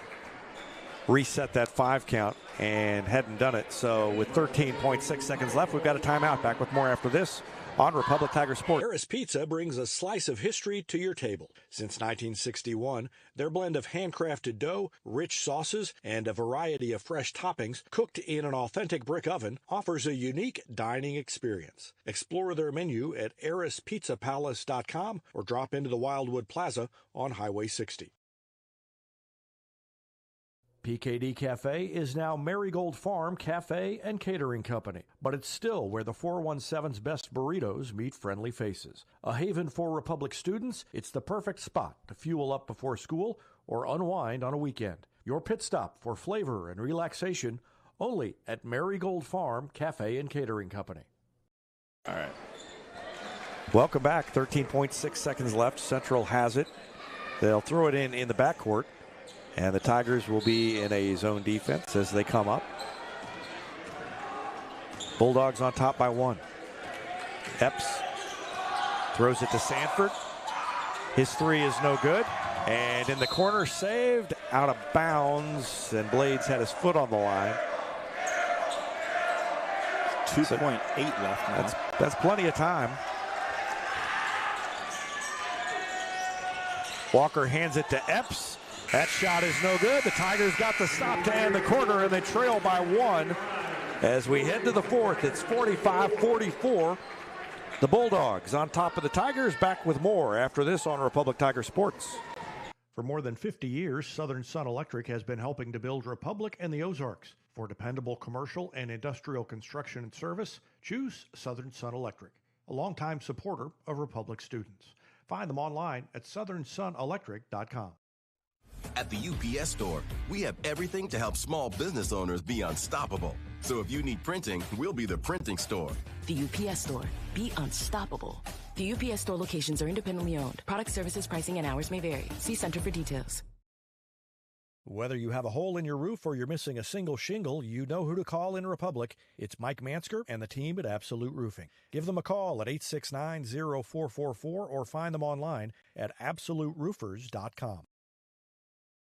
J: reset that 5 count and hadn't done it. So with 13.6 seconds left, we've got a timeout. Back with more after this on Republic Tiger Sports.
B: Harris Pizza brings a slice of history to your table. Since 1961, their blend of handcrafted dough, rich sauces, and a variety of fresh toppings cooked in an authentic brick oven offers a unique dining experience. Explore their menu at harrispizzapalace.com or drop into the Wildwood Plaza on Highway 60. PKD Cafe is now Marigold Farm Cafe and Catering Company, but it's still where the 417's best burritos meet friendly faces. A haven for Republic students, it's the perfect spot to fuel up before school or unwind on a weekend. Your pit stop for flavor and relaxation only at Marigold Farm Cafe and Catering Company.
A: All right.
J: Welcome back. 13.6 seconds left. Central has it. They'll throw it in the backcourt. And the Tigers will be in a zone defense as they come up. Bulldogs on top by 1. Epps throws it to Sanford. His 3 is no good. And in the corner, saved out of bounds. And Blades had his foot on the line.
A: 2.8 left now.
J: That's plenty of time. Walker hands it to Epps. That shot is no good. The Tigers got the stop to end the quarter, and they trail by 1. As we head to the 4th, it's 45-44. The Bulldogs on top of the Tigers. Back with more after this on Republic Tiger Sports.
B: For more than 50 years, Southern Sun Electric has been helping to build Republic and the Ozarks. For dependable commercial and industrial construction and service, choose Southern Sun Electric, a longtime supporter of Republic students. Find them online at southernsunelectric.com.
K: At the UPS Store, we have everything to help small business owners be unstoppable. So if you need printing, we'll be the printing store.
L: The UPS Store. Be unstoppable. The UPS Store locations are independently owned. Product, services, pricing, and hours may vary. See Center for details.
B: Whether you have a hole in your roof or you're missing a single shingle, you know who to call in Republic. It's Mike Mansker and the team at Absolute Roofing. Give them a call at 869-0444 or find them online at absoluteroofers.com.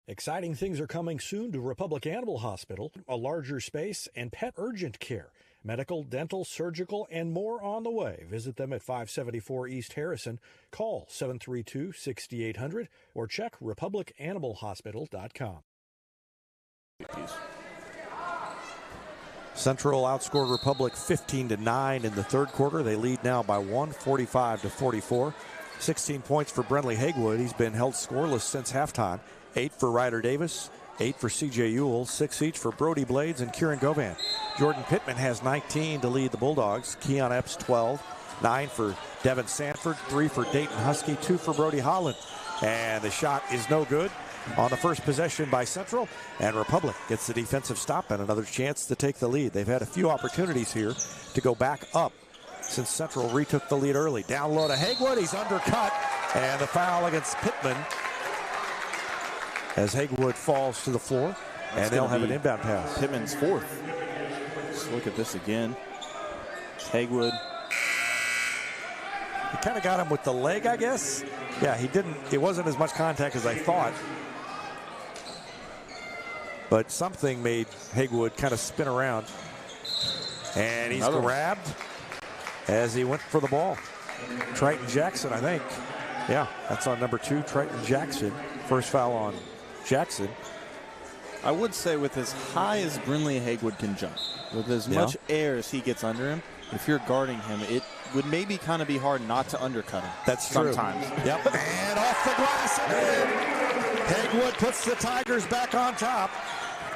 B: Exciting things are coming soon to Republic Animal Hospital, a larger space, and pet urgent care. Medical, dental, surgical, and more on the way. Visit them at 574 East Harrison. Call 732-6800 or check republicanimalhospital.com.
J: Central outscored Republic 15-9 in the 3rd quarter. They lead now by 1, 45-44. 16 points for Brentley Haywood. He's been held scoreless since halftime. 8 for Ryder Davis, 8 for C.J. Ewell, 6 each for Brody Blades and Kieran Govan. Jordan Pittman has 19 to lead the Bulldogs. Keon Epps 12, 9 for Devin Sanford, 3 for Dayton Husky, 2 for Brody Holland. And the shot is no good on the first possession by Central, and Republic gets the defensive stop and another chance to take the lead. They've had a few opportunities here to go back up since Central retook the lead early. Down low to Haywood, he's undercut, and the foul against Pittman as Haywood falls to the floor, and they'll have an inbound pass.
A: Pittman's 4th. Let's look at this again. Haywood.
J: He kind of got him with the leg, I guess. Yeah, he didn't. It wasn't as much contact as I thought. But something made Haywood kind of spin around. And he's grabbed as he went for the ball. Triton Jackson, I think. Yeah, that's on number 2, Triton Jackson. First foul on Jackson.
A: I would say with as high as Brinley Haywood can jump, with as much air as he gets under him, if you're guarding him, it would maybe kind of be hard not to undercut him.
J: That's true.
A: Sometimes.
J: Yep. And off the glass and in. Haywood puts the Tigers back on top.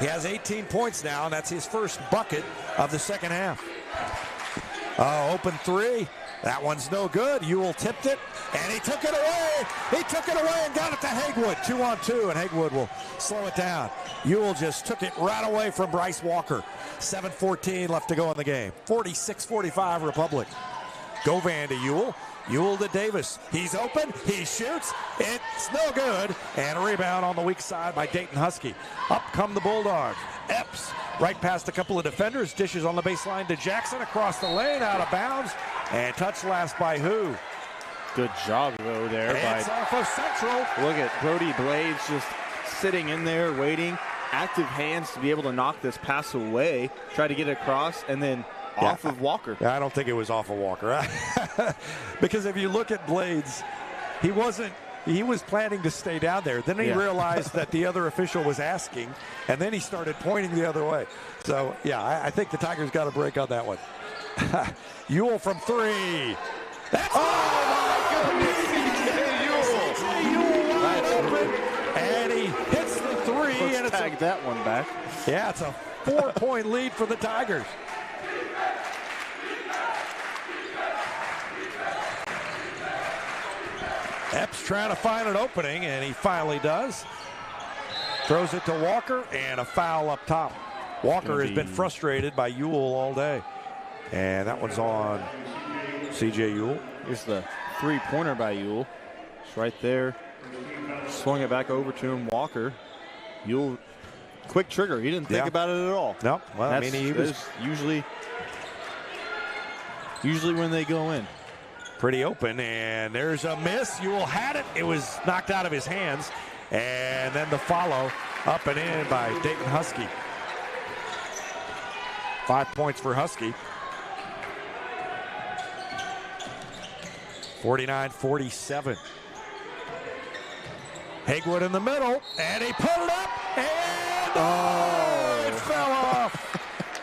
J: He has 18 points now, and that's his first bucket of the second half. Open 3. That one's no good. Ewell tipped it, and he took it away. He took it away and got it to Haywood. 2-on-2, and Haywood will slow it down. Ewell just took it right away from Bryce Walker. 7:14 left to go in the game. 46-45 Republic. Govan to Ewell. Ewell to Davis. He's open. He shoots. It's no good. And a rebound on the weak side by Dayton Husky. Up come the Bulldogs. Epps right past a couple of defenders. Dishes on the baseline to Jackson across the lane, out of bounds. And touch last by who?
A: Good job, though, there.
J: It's off of Central.
A: Look at Brody Blades just sitting in there waiting. Active hands to be able to knock this pass away. Try to get it across, and then off of Walker.
J: Yeah, I don't think it was off of Walker. Because if you look at Blades, he was planning to stay down there. Then he realized that the other official was asking, and then he started pointing the other way. So, yeah, I think the Tigers got a break on that one. Ewell from 3. That's my goodness! Ewell wide open, and he hits the 3.
A: Let's tag that one back.
J: Yeah, it's a 4-point lead for the Tigers. Epps trying to find an opening, and he finally does. Throws it to Walker, and a foul up top. Walker has been frustrated by Ewell all day. And that one's on C.J. Ewell.
A: Here's the 3-pointer by Ewell. It's right there. Swung it back over to him. Walker You'll quick trigger. He didn't think about it at all.
J: No. Well, I mean, he was
A: usually when they go in.
J: Pretty open, and there's a miss. Ewell had it. It was knocked out of his hands. And then the follow up and in by Dayton Husky. 5 points for Husky. 49-47. Hagewood in the middle, and he put it up, and it fell off.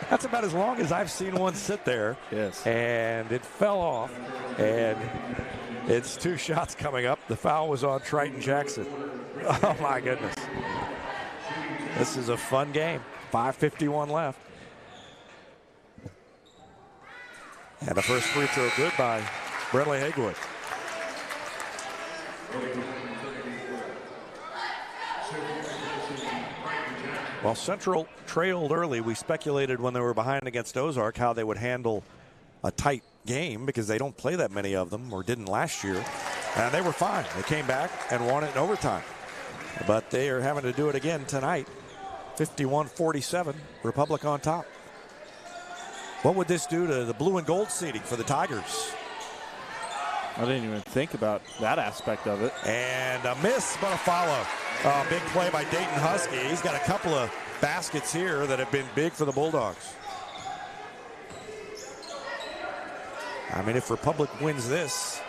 J: That's about as long as I've seen one sit there.
A: Yes.
J: And it fell off, and it's 2 shots coming up. The foul was on Triton Jackson. Oh, my goodness. This is a fun game. 5:51 left. And the first free throw good by Brentley Hagewood. Well, Central trailed early. We speculated when they were behind against Ozark how they would handle a tight game because they don't play that many of them, or didn't last year. And they were fine. They came back and won it in overtime. But they are having to do it again tonight. 51-47, Republic on top. What would this do to the blue and gold seeding for the Tigers?
A: I didn't even think about that aspect of it.
J: And a miss, but a follow. Big play by Dayton Husky. He's got a couple of baskets here that have been big for the Bulldogs. I mean, if Republic wins this,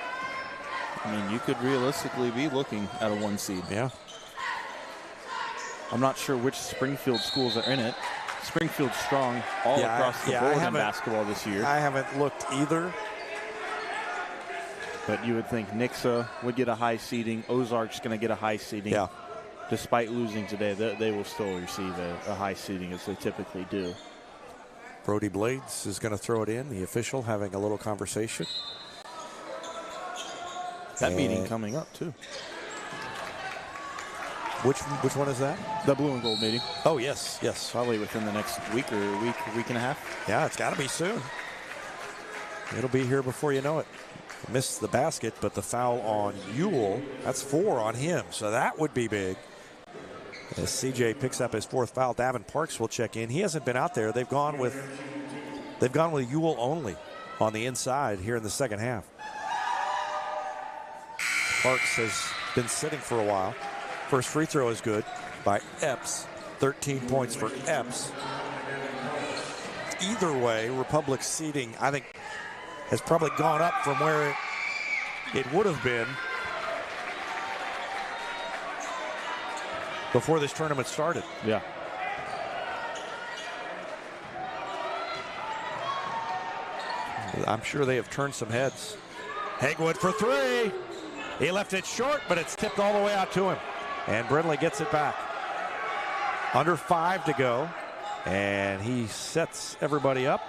A: I mean, you could realistically be looking at a 1 seed.
J: Yeah.
A: I'm not sure which Springfield schools are in it. Springfield's strong all across the board in basketball this year.
J: I haven't looked either.
A: But you would think Nixa would get a high seeding. Ozark's going to get a high seeding.
J: Yeah.
A: Despite losing today, they will still receive a high seeding as they typically do.
J: Brody Blades is going to throw it in. The official having a little conversation.
A: That meeting coming up, too.
J: Which one is that?
A: The blue and gold meeting.
J: Oh, yes, yes.
A: Probably within the next week or week and a half.
J: Yeah, it's got to be soon. It'll be here before you know it. Missed the basket, but the foul on Ewell, that's 4 on him, so that would be big. As CJ picks up his 4th foul, Davin Parks will check in. He hasn't been out there. They've gone with Ewell only on the inside here in the second half. Parks has been sitting for a while. First free throw is good by Epps. 13 points for Epps. Either way, Republic's seeding, I think, has probably gone up from where it would have been before this tournament started.
A: Yeah.
J: I'm sure they have turned some heads. Hagewood for 3. He left it short, but it's tipped all the way out to him. And Brindley gets it back. Under 5 to go. And he sets everybody up.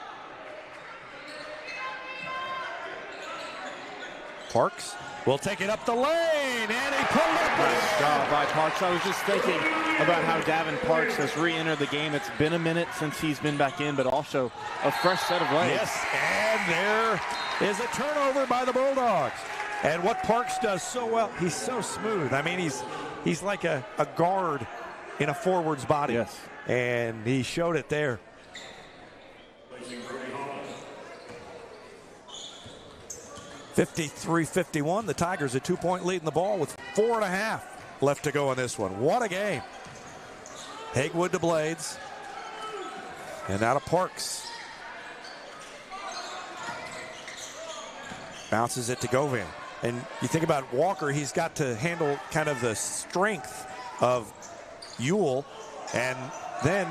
J: Parks will take it up the lane, and he pulled it up.
A: Nice job by Parks. I was just thinking about how Davin Parks has re-entered the game. It's been a minute since he's been back in, but also a fresh set of legs.
J: Yes, and there is a turnover by the Bulldogs. And what Parks does so well, he's so smooth. I mean, he's like a guard in a forward's body.
A: Yes.
J: And he showed it there. (53-51). The Tigers a 2-point lead in the ball with 4.5 left to go in this one. What a game. Hagewood to Blades. And out of Parks. Bounces it to Govan. And you think about Walker, he's got to handle kind of the strength of Ewell. And then,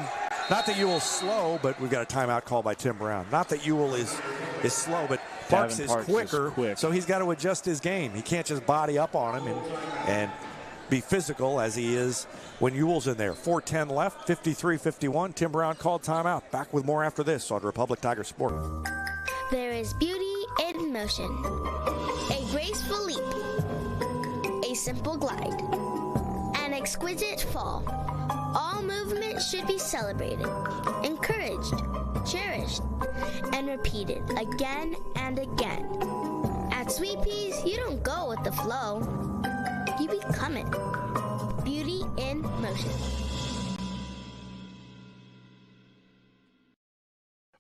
J: not that Ewell's slow, but we've got a timeout called by Tim Brown. Not that Ewell is slow, but Parks is quicker, so he's got to adjust his game. He can't just body up on him and be physical as he is when Ewell's in there. 4:10 left, 53-51. Tim Brown called timeout. Back with more after this on Republic Tiger Sport.
C: There is beauty in motion. A graceful leap. A simple glide. An exquisite fall. All movement should be celebrated, encouraged, cherished, and repeated again and again. At Sweet Peas, you don't go with the flow. You become it. Beauty in motion.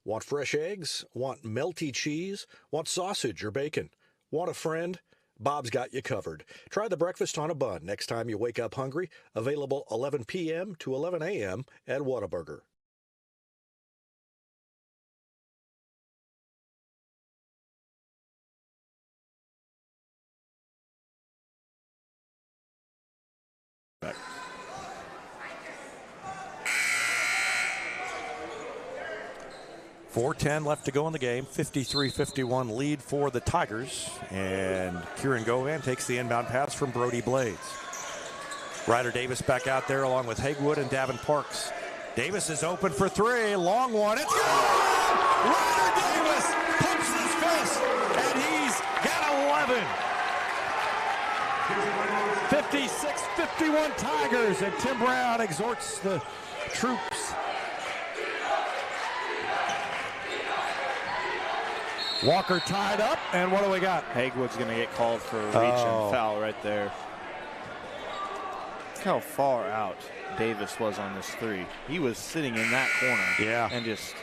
B: Want fresh eggs? Want melty cheese? Want sausage or bacon? Want a friend? Bob's got you covered. Try the breakfast on a bun next time you wake up hungry. Available 11 p.m. to 11 a.m. at Whataburger.
J: Back. 4:10 left to go in the game. 53-51 lead for the Tigers. And Kieran Govan takes the inbound pass from Brody Blades. Ryder Davis back out there along with Hagewood and Davin Parks. Davis is open for three. Long one. It's good! Ryder Davis pumps his fist, and he's got 11. 56-51 Tigers, and Tim Brown exhorts the troops. Walker tied up, and what do we got?
A: Hagewood's going to get called for a reach and foul right there. Look how far out Davis was on this three. He was sitting in that corner.
J: Yeah.
A: And just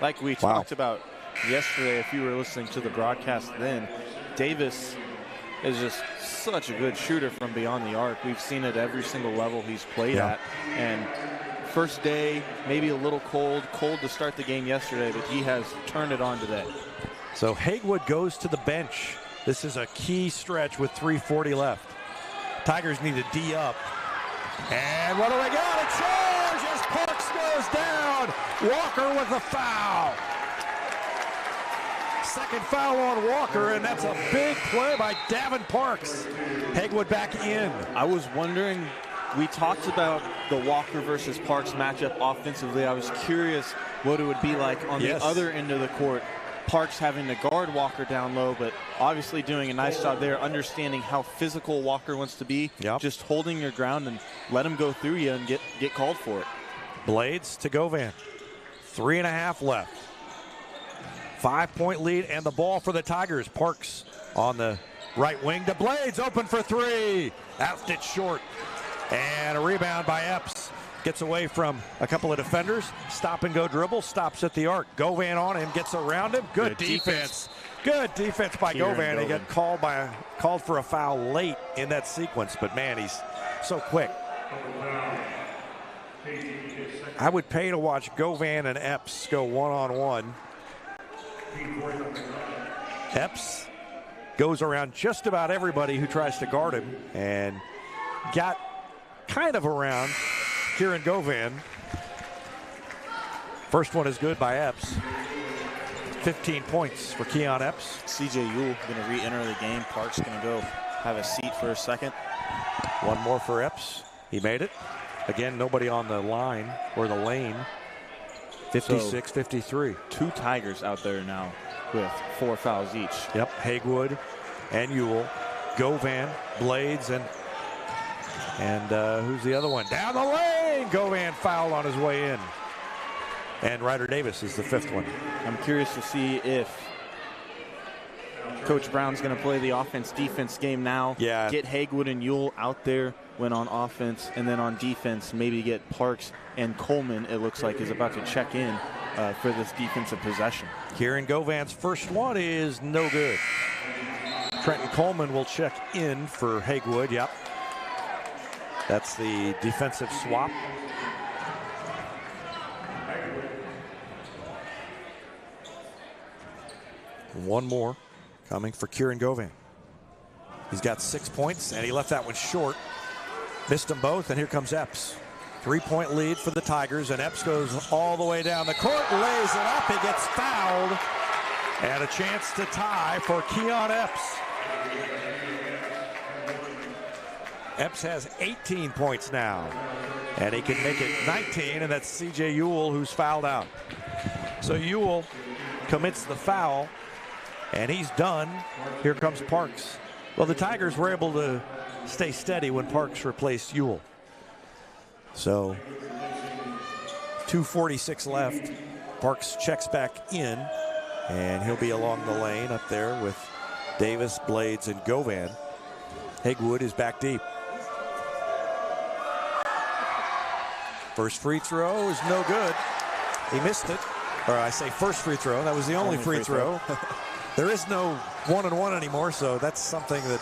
A: like we talked about yesterday, if you were listening to the broadcast then, Davis is just such a good shooter from beyond the arc. We've seen it every single level he's played at. And first day, maybe a little cold to start the game yesterday, but he has turned it on today.
J: So Hagewood goes to the bench. This is a key stretch with 3:40 left. Tigers need to D up. And what do we got? A charge as Parks goes down. Walker with a foul. Second foul on Walker, and that's a big play by Davin Parks. Hagewood back in.
A: I was wondering, we talked about the Walker versus Parks matchup offensively. I was curious what it would be like on the other end of the court. Parks having to guard Walker down low, but obviously doing a nice job there, understanding how physical Walker wants to be, just holding your ground and let him go through you and get called for it.
J: Blades to Govan. 3.5 left. 5-point lead and the ball for the Tigers. Parks on the right wing to Blades, open for three. Out it short. And a rebound by Epps. Gets away from a couple of defenders. Stop and go dribble. Stops at the arc. Govan on him. Gets around him. Good defense. Good defense by Govan. He got called for a foul late in that sequence. But man, he's so quick. I would pay to watch Govan and Epps go one-on-one. Epps goes around just about everybody who tries to guard him and got kind of around Kieran Govan. First one is good by Epps. 15 points for Keon Epps.
A: C.J. Ewell going to re-enter the game. Parks going to go have a seat for a second.
J: One more for Epps. He made it. Again, nobody on the line or the lane. 56-53.
A: Two Tigers out there now with 4 fouls each.
J: Yep, Hagewood and Ewell. Govan, Blades, and who's the other one? Down the lane! Govan fouled on his way in. And Ryder Davis is the 5th one.
A: I'm curious to see if Coach Brown's going to play the offense-defense game now.
J: Yeah.
A: Get Hagewood and Ewell out there when on offense, and then on defense, maybe get Parks and Coleman, it looks like, is about to check in for this defensive possession.
J: Kieran Govan's first one is no good. Trenton Coleman will check in for Hagewood. Yep. That's the defensive swap. One more coming for Kieran Govan. He's got 6 points, and he left that one short. Missed them both, and here comes Epps. 3-point lead for the Tigers, and Epps goes all the way down the court, lays it up, he gets fouled, and a chance to tie for Keon Epps. Epps has 18 points now, and he can make it 19, and that's C.J. Ewell who's fouled out. So Ewell commits the foul, and he's done. Here comes Parks. Well, the Tigers were able to stay steady when Parks replaced Ewell. So 2:46 left. Parks checks back in, and he'll be along the lane up there with Davis, Blades, and Govan. Hagewood is back deep. First free throw is no good. He missed it. Or I say first free throw. That was the only free throw. There is no 1-and-1 anymore, so that's something that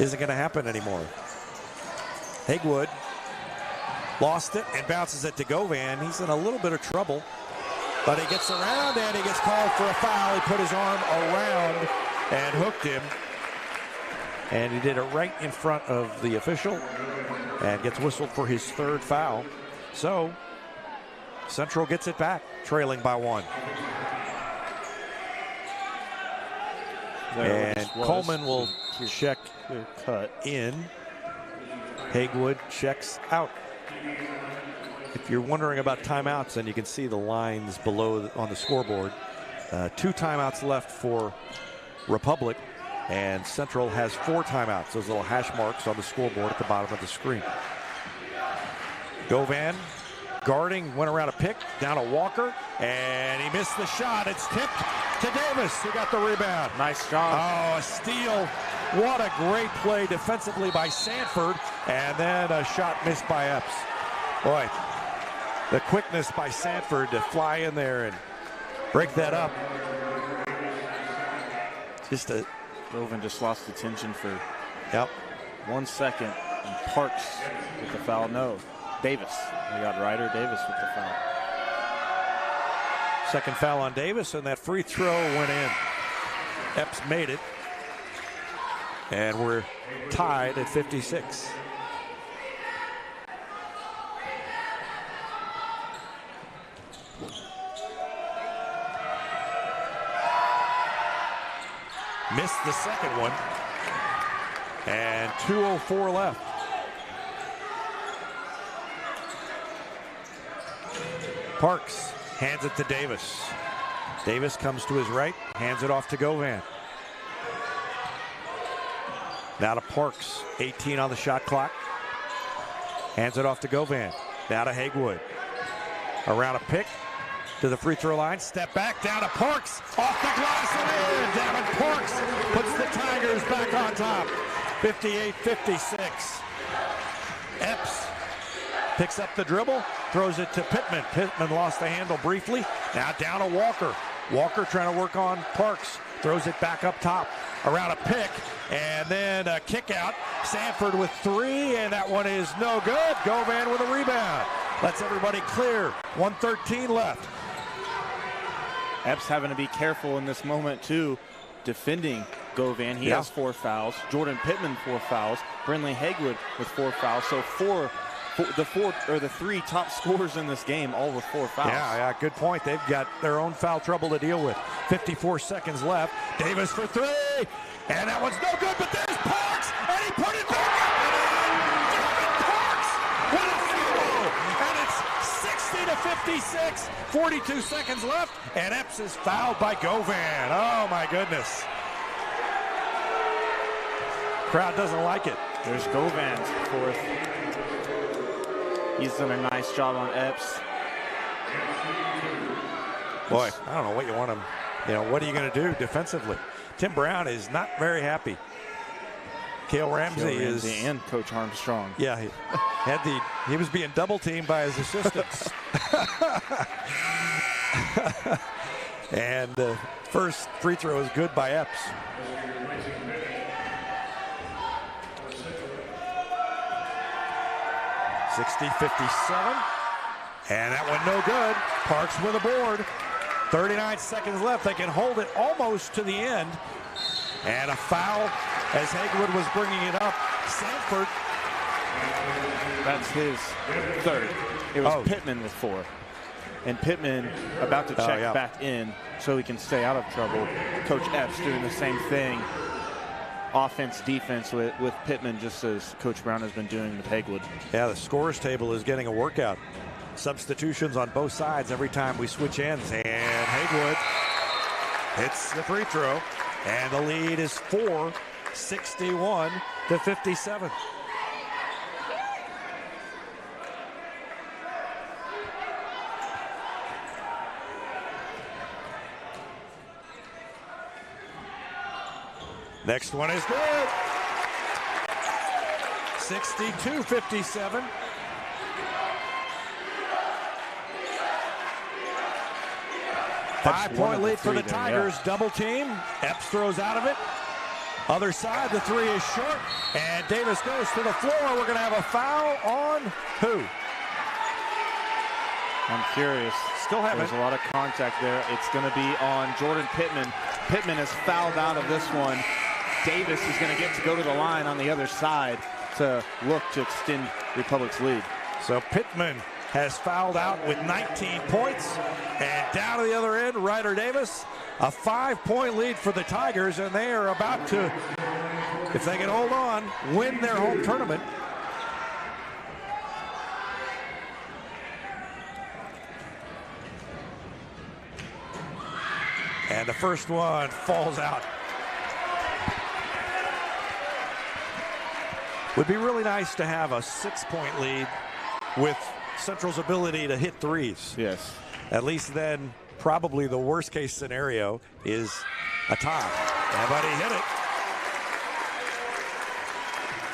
J: isn't going to happen anymore. Hagwood lost it and bounces it to Govan. He's in a little bit of trouble, but he gets around and he gets called for a foul. He put his arm around and hooked him, and he did it right in front of the official and gets whistled for his third foul. So Central gets it back, trailing by 1. And Coleman will check
A: cut
J: in. Hagwood checks out. If you're wondering about timeouts, then you can see the lines below on the scoreboard. 2 timeouts left for Republic, and Central has 4 timeouts. Those little hash marks on the scoreboard at the bottom of the screen. Govan guarding, went around a pick, down to Walker, and he missed the shot. It's tipped to Davis, who got the rebound.
A: Nice job.
J: Oh, a steal. What a great play defensively by Sanford, and then a shot missed by Epps. Boy, the quickness by Sanford to fly in there and break that up.
A: Govan just lost attention for 1 second, and Parks with the foul. No, Davis. We got Ryder Davis with the foul.
J: Second foul on Davis, and that free throw went in. Epps made it, and we're tied at 56. Missed the second one, and 2:04 left. Parks hands it to Davis. Davis comes to his right, hands it off to Govan. Now to Parks, 18 on the shot clock. Hands it off to Govan. Now to Hagwood. Around a pick to the free throw line. Step back, down to Parks. Off the glass and in. Devin Parks puts the Tigers back on top. 58-56. Epps picks up the dribble, throws it to Pittman. Pittman lost the handle briefly. Now down to Walker. Walker trying to work on Parks. Throws it back up top. Around a pick, and then a kick out. Sanford with 3, and that one is no good. Govan with a rebound. Lets everybody clear. 1:13 left.
A: Epps having to be careful in this moment, too, defending Govan. He has 4 fouls. Jordan Pittman, 4 fouls. Brinley Hagwood with 4 fouls. So the 3 top scorers in this game, all with 4 fouls.
J: Yeah, good point. They've got their own foul trouble to deal with. 54 seconds left. Davis for 3, and that one's no good, but there's Parks, and he put it back up and in. Devin Parks with a field, and it's 60-56. 42 seconds left, and Epps is fouled by Govan. Oh, my goodness. Crowd doesn't like it.
A: There's Govan's 4th. He's done a nice job on Epps.
J: Boy, I don't know what you want him. What are you going to do defensively? Tim Brown is not very happy. Cale Ramsey is,
A: and Coach Armstrong.
J: Yeah, he was being double teamed by his assistants. And the first free throw is good by Epps. (60-57), and that one no good. Parks with a board. 39 seconds left. They can hold it almost to the end. And a foul as Hagwood was bringing it up. Sanford.
A: That's his 3rd. It was Pittman with 4. And Pittman about to check back in so he can stay out of trouble. Coach Epps doing the same thing. Offense, defense with Pittman, just as Coach Brown has been doing with Hagwood.
J: Yeah, the scorers table is getting a workout. Substitutions on both sides every time we switch ends. And Hagwood hits the free throw. And the lead is 4, 61-57. Next one is good. 62-57. 5-point lead for the Tigers. Double team. Epps throws out of it. Other side, the three is short, and Davis goes to the floor. We're going to have a foul on who?
A: I'm curious.
J: Still haven't.
A: There's a lot of contact there. It's going to be on Jordan Pittman. Pittman is fouled out of this one. Davis is going to get to go to the line on the other side to look to extend Republic's lead.
J: So Pittman has fouled out with 19 points. And down to the other end, Ryder Davis. A 5-point lead for the Tigers, and they are about to, if they can hold on, win their home tournament. And the first one falls out. Would be really nice to have a 6-point lead with Central's ability to hit threes.
A: Yes.
J: At least then, probably the worst case scenario is a tie. But he hit it.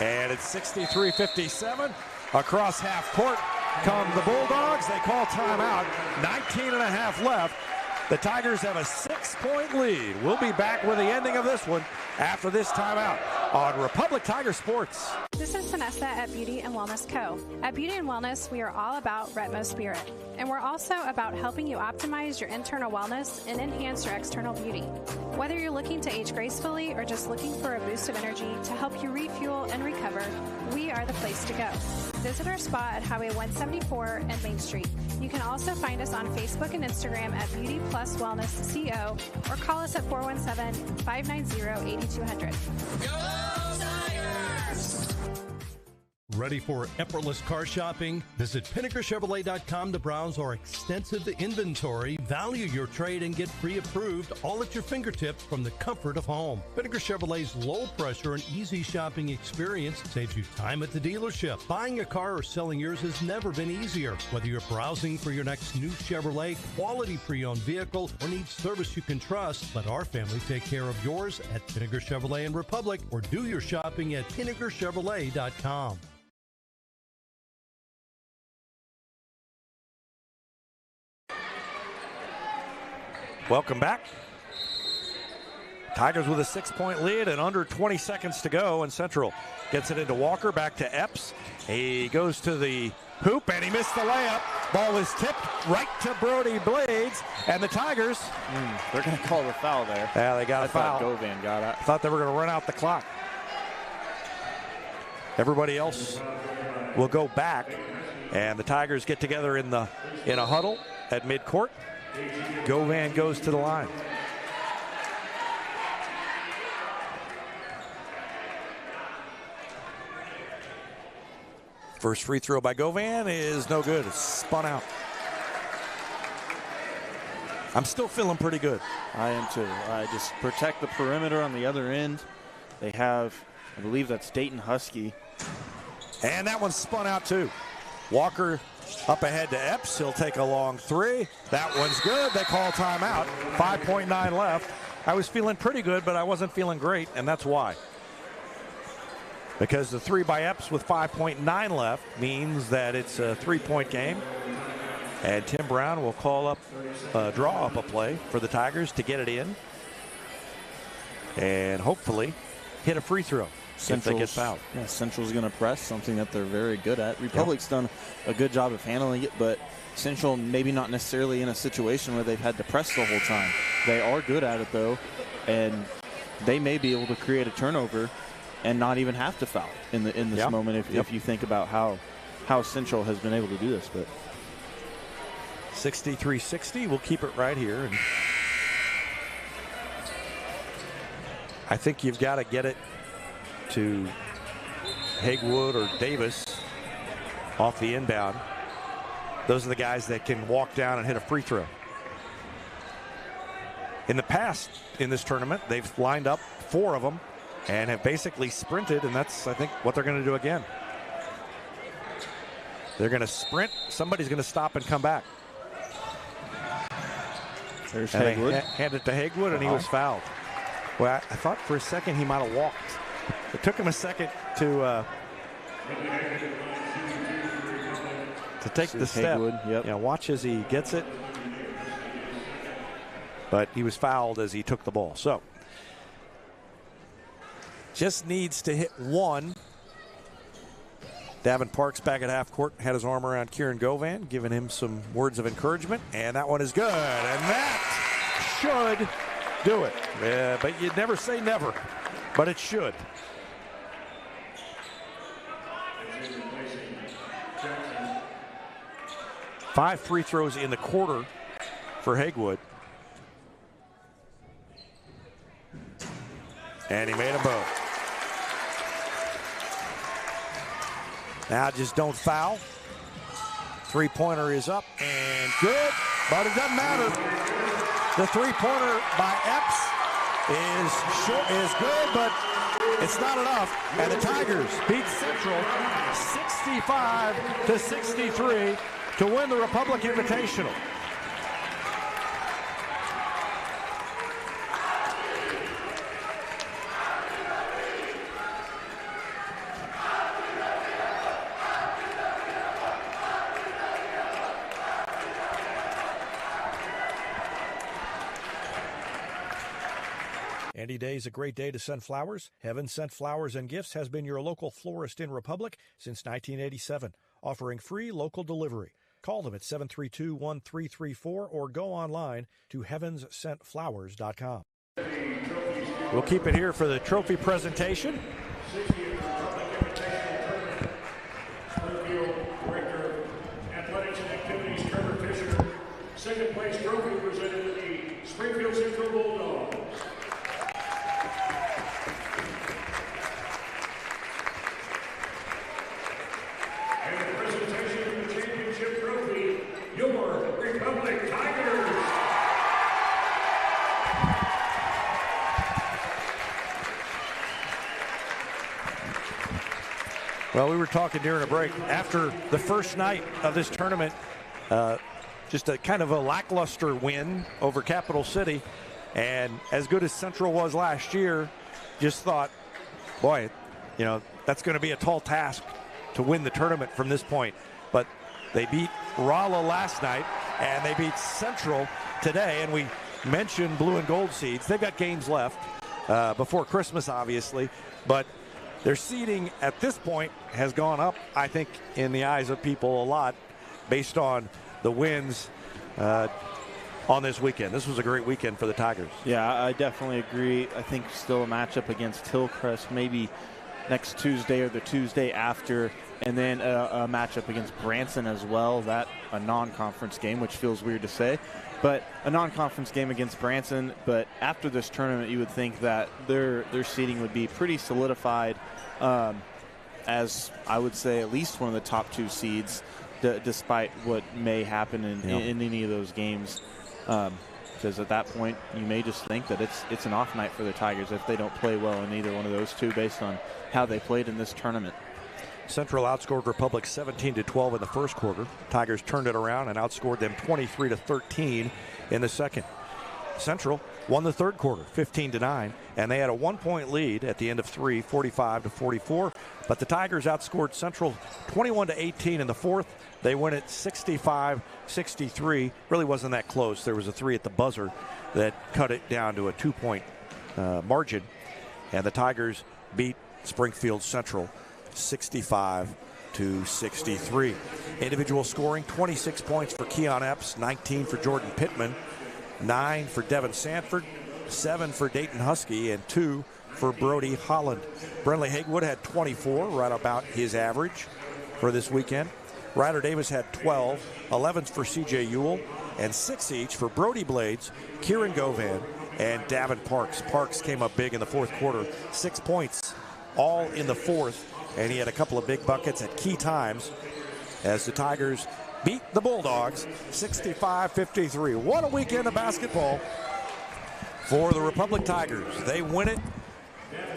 J: And it's 63-57. Across half court come the Bulldogs. They call timeout. 19 and a half left. The Tigers have a 6-point lead. We'll be back with the ending of this one after this timeout on Republic Tiger Sports.
F: This is Vanessa at Beauty and Wellness Co. At Beauty and Wellness, we are all about Retmo Spirit. And we're also about helping you optimize your internal wellness and enhance your external beauty. Whether you're looking to age gracefully or just looking for a boost of energy to help you refuel and recover, we are the place to go. Visit our spa at Highway 174 and Main Street. You can also find us on Facebook and Instagram at Beauty Plus Wellness CO or call us at 417-590-8200.
G: Go Tigers!
E: Ready for effortless car shopping? Visit PinnakerChevrolet.com to browse our extensive inventory, value your trade, and get pre-approved all at your fingertips from the comfort of home. Pinnaker Chevrolet's low-pressure and easy shopping experience saves you time at the dealership. Buying a car or selling yours has never been easier. Whether you're browsing for your next new Chevrolet, quality pre-owned vehicle, or need service you can trust, let our family take care of yours at Pinnaker Chevrolet in Republic, or do your shopping at PinnakerChevrolet.com.
J: Welcome back. Tigers with a 6-point lead and under 20 seconds to go, and Central gets it into Walker, back to Epps. He goes to the hoop and he missed the layup. Ball is tipped right to Brody Blades, and the Tigers.
A: They're going to call the foul there.
J: Yeah, they got a foul.
A: I thought Govan got it.
J: Thought they were going to run out the clock. Everybody else will go back, and the Tigers get together in a huddle at midcourt. Govan goes to the line. First free throw by Govan is no good. It's spun out. I'm still feeling pretty good.
A: I am too. I just protect the perimeter on the other end. They have, I believe that's Dayton Husky.
J: And that one's spun out too. Walker up ahead to Epps. He'll take a long three. That one's good. They call timeout. 5.9 left. I was feeling pretty good, but I wasn't feeling great, and that's why. Because the three by Epps with 5.9 left means that it's a 3-point game. And Tim Brown will draw up a play for the Tigers to get it in. And hopefully hit a free throw. Central gets fouled.
A: Yeah, Central's going to press, something that they're very good at. Republic's done a good job of handling it, but Central maybe not necessarily in a situation where they've had to press the whole time. They are good at it, though, and they may be able to create a turnover and not even have to foul in this moment if you think about how Central has been able to do this. But
J: 63-60, we'll keep it right here. And I think you've got to get it to Hagewood or Davis off the inbound. Those are the guys that can walk down and hit a free throw. In the past in this tournament, they've lined up 4 of them and have basically sprinted, and that's, I think, what they're going to do again. They're going to sprint. Somebody's going to stop and come back.
A: There's
J: and
A: Hagewood.
J: They hand it to Hagewood, and he was fouled. Well, I thought for a second he might have walked. It took him a second to take the step.
A: Hagewood,
J: Yeah, watch as he gets it. but he was fouled as he took the ball. So just needs to hit one. Davin Parks back at half court, had his arm around Kieran Govan, giving him some words of encouragement, and that one is good. And that should do it. But you'd never say never, but it should. 5 free throws in the quarter for Hagewood. And he made them both. Now just don't foul. Three-pointer is up and good, but it doesn't matter. The three-pointer by Epps is good, but it's not enough. And the Tigers beat Central 65-63 to win the Republic Invitational.
B: Any day is a great day to send flowers. Heaven Sent Flowers and Gifts has been your local florist in Republic since 1987, offering free local delivery. Call them at 732-1334 or go online to heavenssentflowers.com.
J: We'll keep it here for the trophy presentation.
D: Springfield Director of Athletics and Activities Trevor Fisher. Second place trophy presented to the Springfield Central Bulldogs. Republic Tigers.
J: Well, we were talking during a break after the first night of this tournament, just a kind of a lackluster win over Capital City, and as good as Central was last year, just thought, boy, you know, that's going to be a tall task to win the tournament from this point. But they beat Rolla last night, and they beat Central today. And we mentioned blue and gold seeds. They've got games left before Christmas, obviously. But their seeding at this point has gone up, I think, in the eyes of people a lot based on the wins on this weekend. This was a great weekend for the Tigers.
A: Yeah, I definitely agree. I think still a matchup against Hillcrest maybe next Tuesday or the Tuesday after, and then a matchup against Branson as well. That a non-conference game, which feels weird to say, but a non-conference game against Branson. But after this tournament, you would think that their seeding would be pretty solidified, as I would say at least one of the top two seeds, despite what may happen in any of those games. Because at that point, you may just think that it's an off night for the Tigers if they don't play well in either one of those two based on how they played in this tournament.
J: Central outscored Republic 17-12 in the first quarter. Tigers turned it around and outscored them 23-13 in the second. Central won the third quarter 15-9, and they had a 1-point lead at the end of three, 45-44. But the Tigers outscored Central 21-18 in the fourth. They win it 65-63. Really wasn't that close. There was a three at the buzzer that cut it down to a 2-point margin, and the Tigers beat Springfield Central 65-63. Individual scoring: 26 points for Keon Epps, 19 for Jordan Pittman, 9 for Devin Sanford, 7 for Dayton Husky, and 2 for Brody Holland. Brentley Hagewood had 24, right about his average for this weekend. Ryder Davis had 12, 11s for CJ Ewell, and 6 each for Brody Blades, Kieran Govan, and Davin Parks. Parks came up big in the fourth quarter, 6 points, all in the fourth, and he had a couple of big buckets at key times as the Tigers beat the Bulldogs 65-53. What a weekend of basketball for the Republic Tigers. They win it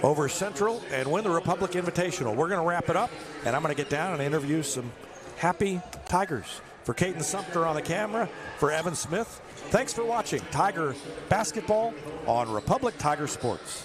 J: over Central and win the Republic Invitational. We're going to wrap it up, and I'm going to get down and interview some happy Tigers. For Caden Sumter on the camera, for Evan Smith, thanks for watching Tiger Basketball on Republic Tiger Sports.